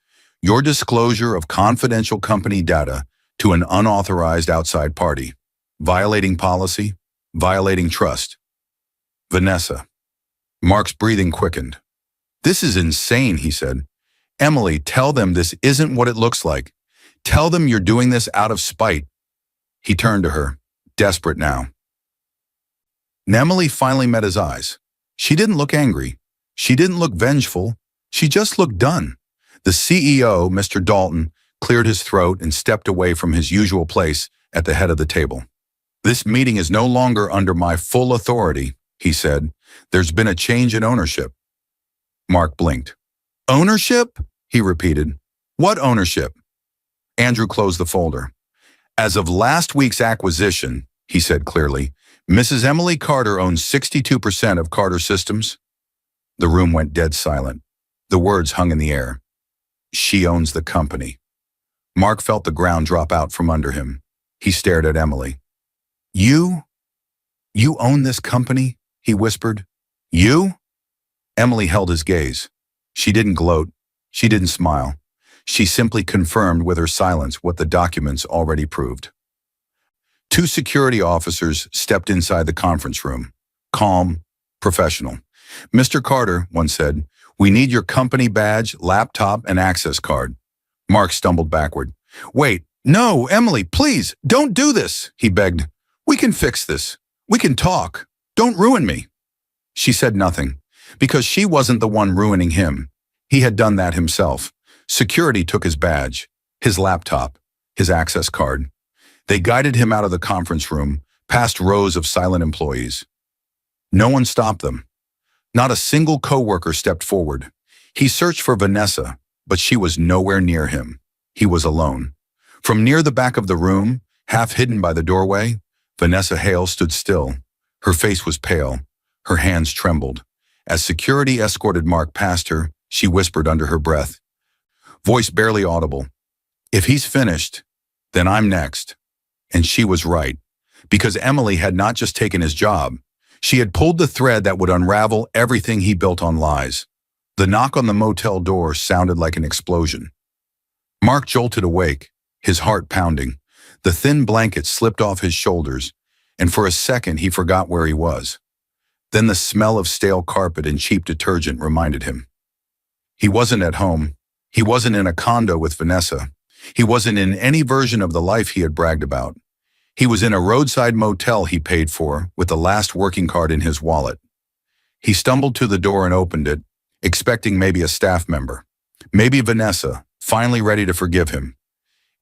your disclosure of confidential company data to an unauthorized outside party, violating policy, violating trust. Vanessa. Mark's breathing quickened. This is insane, he said. Emily, tell them this isn't what it looks like. Tell them you're doing this out of spite. He turned to her, desperate now. Emily finally met his eyes. She didn't look angry. She didn't look vengeful. She just looked done. The CEO, Mr. Dalton, cleared his throat and stepped away from his usual place at the head of the table. This meeting is no longer under my full authority, he said. There's been a change in ownership. Mark blinked. Ownership? He repeated. What ownership? Andrew closed the folder. As of last week's acquisition, he said clearly, Mrs. Emily Carter owns 62% of Carter Systems. The room went dead silent. The words hung in the air. She owns the company. Mark felt the ground drop out from under him. He stared at Emily. You own this company? He whispered. You? Emily held his gaze. She didn't gloat. She didn't smile. She simply confirmed with her silence what the documents already proved. Two security officers stepped inside the conference room. Calm, professional. Mr. Carter, one said, we need your company badge, laptop, and access card. Mark stumbled backward. Wait, no, Emily, please, don't do this, he begged. We can fix this. We can talk. Don't ruin me. She said nothing, because she wasn't the one ruining him. He had done that himself. Security took his badge, his laptop, his access card. They guided him out of the conference room, past rows of silent employees. No one stopped them. Not a single coworker stepped forward. He searched for Vanessa, but she was nowhere near him. He was alone. From near the back of the room, half hidden by the doorway, Vanessa Hale stood still. Her face was pale. Her hands trembled. As security escorted Mark past her, she whispered under her breath, voice barely audible, if he's finished, then I'm next. And she was right, because Emily had not just taken his job. She had pulled the thread that would unravel everything he built on lies. The knock on the motel door sounded like an explosion. Mark jolted awake, his heart pounding. The thin blanket slipped off his shoulders, and for a second he forgot where he was. Then the smell of stale carpet and cheap detergent reminded him. He wasn't at home. He wasn't in a condo with Vanessa. He wasn't in any version of the life he had bragged about. He was in a roadside motel he paid for, with the last working card in his wallet. He stumbled to the door and opened it, expecting maybe a staff member, maybe Vanessa, finally ready to forgive him.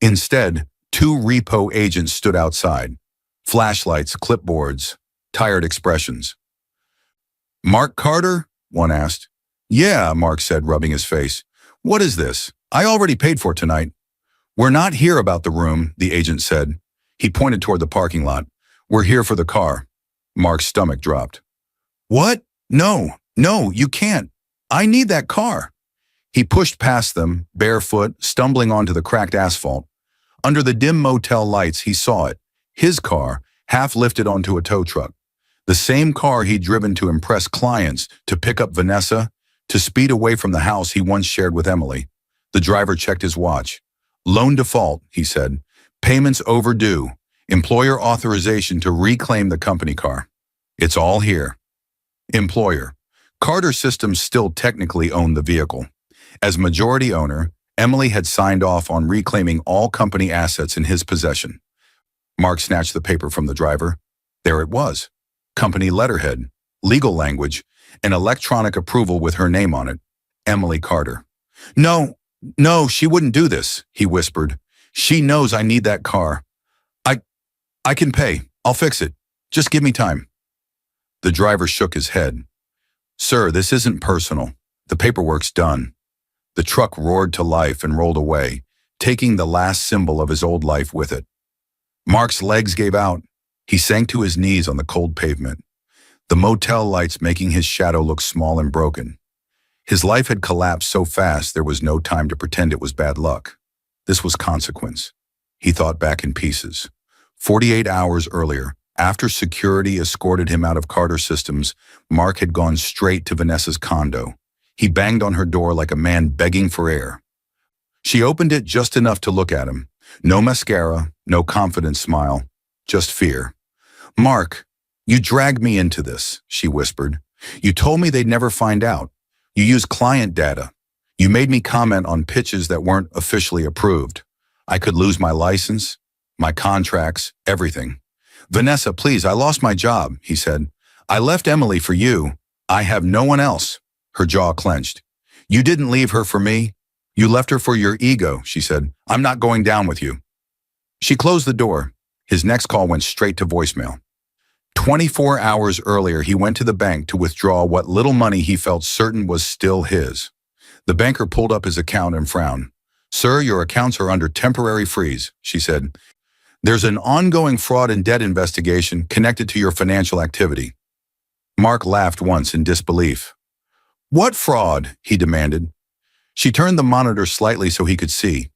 Instead, two repo agents stood outside, flashlights, clipboards, tired expressions. Mark Carter? One asked. Yeah, Mark said, rubbing his face. What is this? I already paid for tonight. We're not here about the room, the agent said. He pointed toward the parking lot. We're here for the car. Mark's stomach dropped. What? No, you can't. I need that car. He pushed past them, barefoot, stumbling onto the cracked asphalt. Under the dim motel lights, he saw it. His car, half lifted onto a tow truck. The same car he'd driven to impress clients, to pick up Vanessa, to speed away from the house he once shared with Emily. The driver checked his watch. Loan default, he said. Payments overdue. Employer authorization to reclaim the company car. It's all here. Employer. Carter Systems still technically owned the vehicle. As majority owner, Emily had signed off on reclaiming all company assets in his possession. Mark snatched the paper from the driver. There it was. Company letterhead, legal language, an electronic approval with her name on it. Emily Carter. No, she wouldn't do this, he whispered. She knows I need that car. I can pay. I'll fix it. Just give me time. The driver shook his head. Sir, this isn't personal. The paperwork's done. The truck roared to life and rolled away, taking the last symbol of his old life with it. Mark's legs gave out. He sank to his knees on the cold pavement, the motel lights making his shadow look small and broken. His life had collapsed so fast there was no time to pretend it was bad luck. This was consequence. He thought back in pieces. 48 hours earlier, after security escorted him out of Carter Systems, Mark had gone straight to Vanessa's condo. He banged on her door like a man begging for air. She opened it just enough to look at him. No mascara, no confident smile, just fear. Mark, you dragged me into this, she whispered. You told me they'd never find out. You used client data. You made me comment on pitches that weren't officially approved. I could lose my license, my contracts, everything. Vanessa, please, I lost my job, he said. I left Emily for you. I have no one else. Her jaw clenched. You didn't leave her for me. You left her for your ego, she said. I'm not going down with you. She closed the door. His next call went straight to voicemail. 24 hours earlier, he went to the bank to withdraw what little money he felt certain was still his. The banker pulled up his account and frowned. Sir, your accounts are under temporary freeze, she said. There's an ongoing fraud and debt investigation connected to your financial activity. Mark laughed once in disbelief. What fraud? He demanded. She turned the monitor slightly so he could see.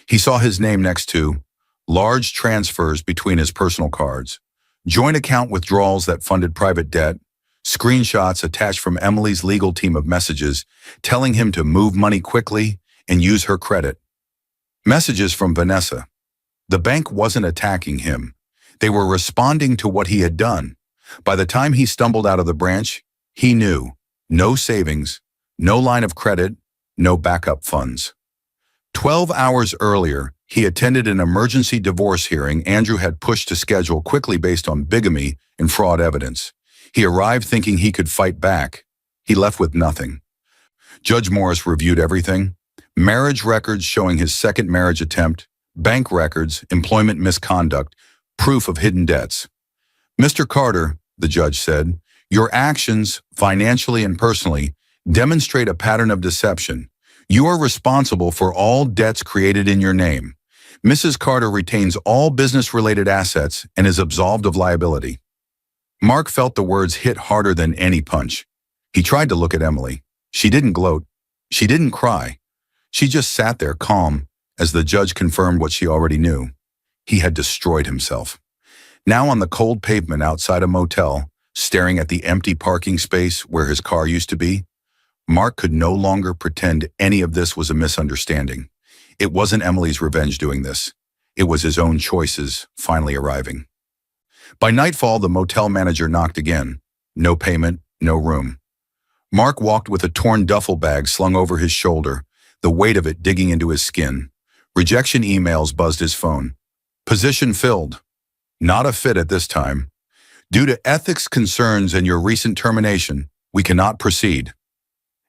He saw his name next to large transfers between his personal cards, joint account withdrawals that funded private debt, screenshots attached from Emily's legal team of messages telling him to move money quickly and use her credit. Messages from Vanessa. The bank wasn't attacking him. They were responding to what he had done. By the time he stumbled out of the branch, he knew no savings, no line of credit, no backup funds. 12 hours earlier, he attended an emergency divorce hearing Andrew had pushed to schedule quickly based on bigamy and fraud evidence. He arrived thinking he could fight back. He left with nothing. Judge Morris reviewed everything: marriage records showing his second marriage attempt, bank records, employment misconduct, proof of hidden debts. Mr. Carter, the judge said, your actions, financially and personally, demonstrate a pattern of deception. You are responsible for all debts created in your name. Mrs. Carter retains all business-related assets and is absolved of liability. Mark felt the words hit harder than any punch. He tried to look at Emily. She didn't gloat. She didn't cry. She just sat there calm as the judge confirmed what she already knew. He had destroyed himself. Now on the cold pavement outside a motel, staring at the empty parking space where his car used to be, Mark could no longer pretend any of this was a misunderstanding. It wasn't Emily's revenge doing this. It was his own choices finally arriving. By nightfall, the motel manager knocked again. No payment, no room. Mark walked with a torn duffel bag slung over his shoulder, the weight of it digging into his skin. Rejection emails buzzed his phone. Position filled. Not a fit at this time. Due to ethics concerns and your recent termination, we cannot proceed.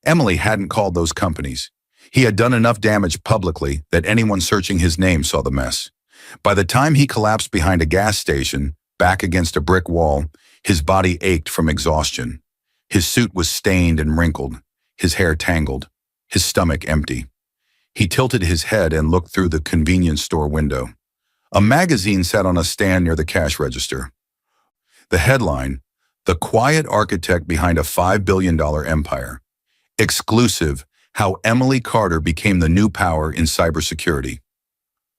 Emily hadn't called those companies. He had done enough damage publicly that anyone searching his name saw the mess. By the time he collapsed behind a gas station, back against a brick wall, his body ached from exhaustion. His suit was stained and wrinkled, his hair tangled, his stomach empty. He tilted his head and looked through the convenience store window. A magazine sat on a stand near the cash register. The headline, "The Quiet Architect Behind a $5 billion Empire." Exclusive, how Emily Carter became the new power in cybersecurity.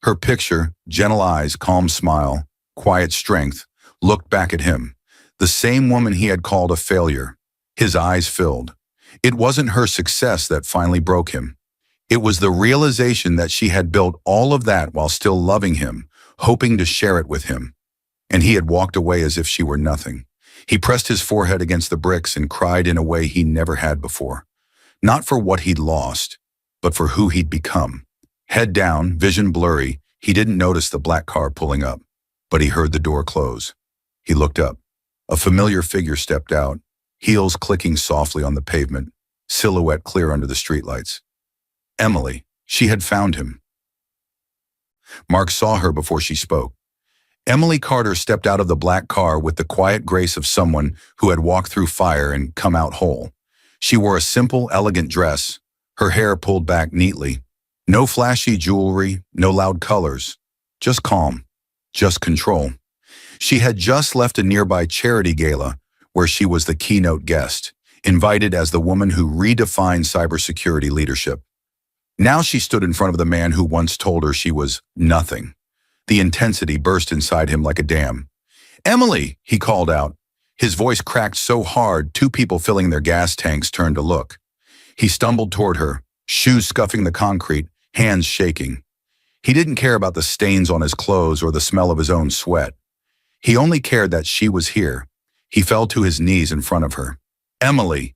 Her picture, gentle eyes, calm smile, quiet strength, looked back at him. The same woman he had called a failure. His eyes filled. It wasn't her success that finally broke him. It was the realization that she had built all of that while still loving him, hoping to share it with him. And he had walked away as if she were nothing. He pressed his forehead against the bricks and cried in a way he never had before. Not for what he'd lost, but for who he'd become. Head down, vision blurry, he didn't notice the black car pulling up, but he heard the door close. He looked up. A familiar figure stepped out, heels clicking softly on the pavement, silhouette clear under the streetlights. Emily, she had found him. Mark saw her before she spoke. Emily Carter stepped out of the black car with the quiet grace of someone who had walked through fire and come out whole. She wore a simple, elegant dress, her hair pulled back neatly. No flashy jewelry, no loud colors. Just calm, just control. She had just left a nearby charity gala where she was the keynote guest, invited as the woman who redefined cybersecurity leadership. Now she stood in front of the man who once told her she was nothing. The intensity burst inside him like a dam. "Emily," he called out. His voice cracked so hard, two people filling their gas tanks turned to look. He stumbled toward her, shoes scuffing the concrete, hands shaking. He didn't care about the stains on his clothes or the smell of his own sweat. He only cared that she was here. He fell to his knees in front of her. Emily,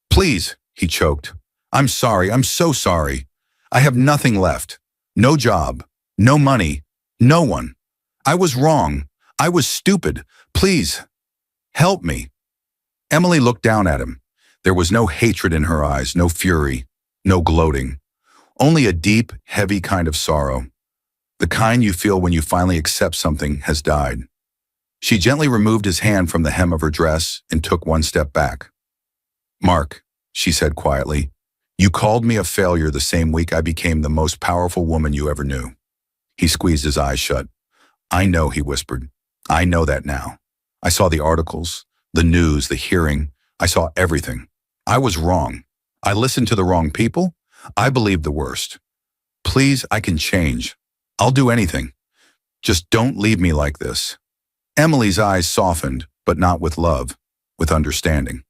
please, he choked. I'm sorry, I'm so sorry. I have nothing left. No job, no money, no one. I was wrong. I was stupid. Please, help me. Emily looked down at him. There was no hatred in her eyes, no fury, no gloating. Only a deep, heavy kind of sorrow. The kind you feel when you finally accept something has died. She gently removed his hand from the hem of her dress and took one step back. Mark, she said quietly, you called me a failure the same week I became the most powerful woman you ever knew. He squeezed his eyes shut. I know, he whispered. I know that now. I saw the articles, the news, the hearing. I saw everything. I was wrong. I listened to the wrong people. I believed the worst. Please, I can change. I'll do anything. Just don't leave me like this. Emily's eyes softened, but not with love, with understanding.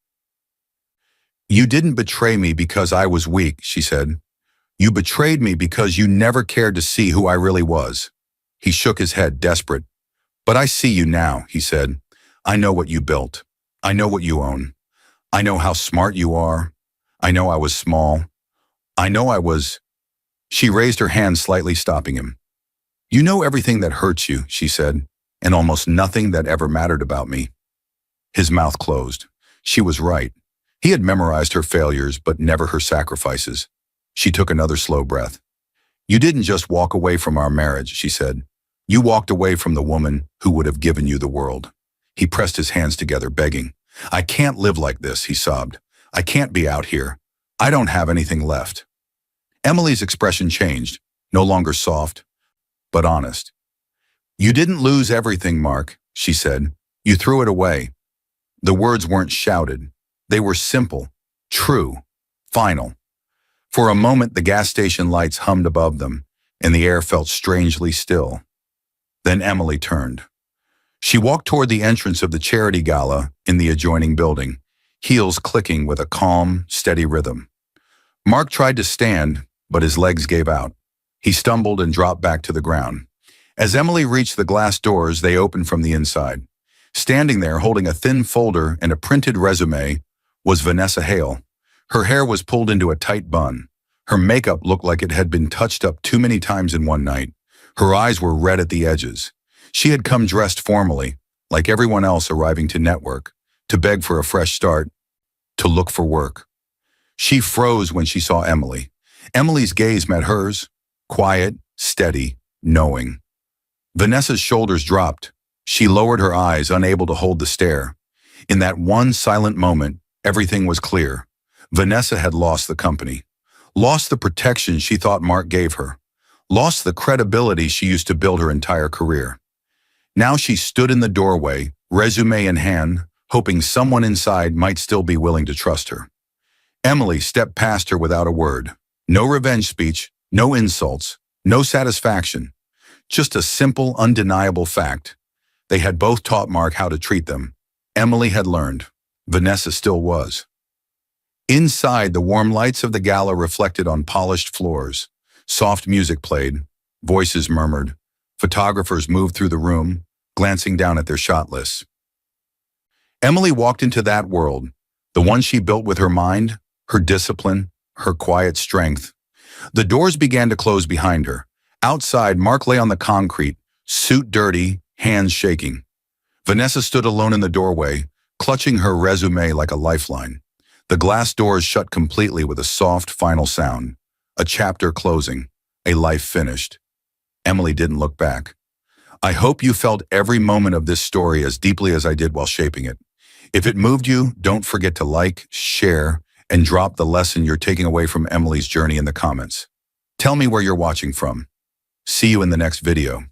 You didn't betray me because I was weak, she said. You betrayed me because you never cared to see who I really was. He shook his head, desperate. But I see you now, he said. I know what you built. I know what you own. I know how smart you are. I know I was small. I know I was... She raised her hand slightly, stopping him. You know everything that hurts you, she said, and almost nothing that ever mattered about me. His mouth closed. She was right. He had memorized her failures, but never her sacrifices. She took another slow breath. You didn't just walk away from our marriage, she said. You walked away from the woman who would have given you the world. He pressed his hands together, begging. I can't live like this, he sobbed. I can't be out here. I don't have anything left. Emily's expression changed, no longer soft, but honest. You didn't lose everything, Mark, she said. You threw it away. The words weren't shouted. They were simple, true, final. For a moment, the gas station lights hummed above them, and the air felt strangely still. Then Emily turned. She walked toward the entrance of the charity gala in the adjoining building, heels clicking with a calm, steady rhythm. Mark tried to stand, but his legs gave out. He stumbled and dropped back to the ground. As Emily reached the glass doors, they opened from the inside. Standing there, holding a thin folder and a printed resume, was Vanessa Hale. Her hair was pulled into a tight bun. Her makeup looked like it had been touched up too many times in one night. Her eyes were red at the edges. She had come dressed formally, like everyone else arriving to network, to beg for a fresh start, to look for work. She froze when she saw Emily. Emily's gaze met hers, quiet, steady, knowing. Vanessa's shoulders dropped. She lowered her eyes, unable to hold the stare. In that one silent moment, everything was clear. Vanessa had lost the company, lost the protection she thought Mark gave her, lost the credibility she used to build her entire career. Now she stood in the doorway, resume in hand, hoping someone inside might still be willing to trust her. Emily stepped past her without a word. No revenge speech, no insults, no satisfaction. Just a simple, undeniable fact. They had both taught Mark how to treat them. Emily had learned. Vanessa still was. Inside, the warm lights of the gala reflected on polished floors. Soft music played. Voices murmured. Photographers moved through the room, glancing down at their shot lists. Emily walked into that world, the one she built with her mind, her discipline, her quiet strength. The doors began to close behind her. Outside, Mark lay on the concrete, suit dirty, hands shaking. Vanessa stood alone in the doorway, clutching her resume like a lifeline. The glass doors shut completely with a soft, final sound. A chapter closing, a life finished. Emily didn't look back. I hope you felt every moment of this story as deeply as I did while shaping it. If it moved you, don't forget to like, share, and drop the lesson you're taking away from Emily's journey in the comments. Tell me where you're watching from. See you in the next video.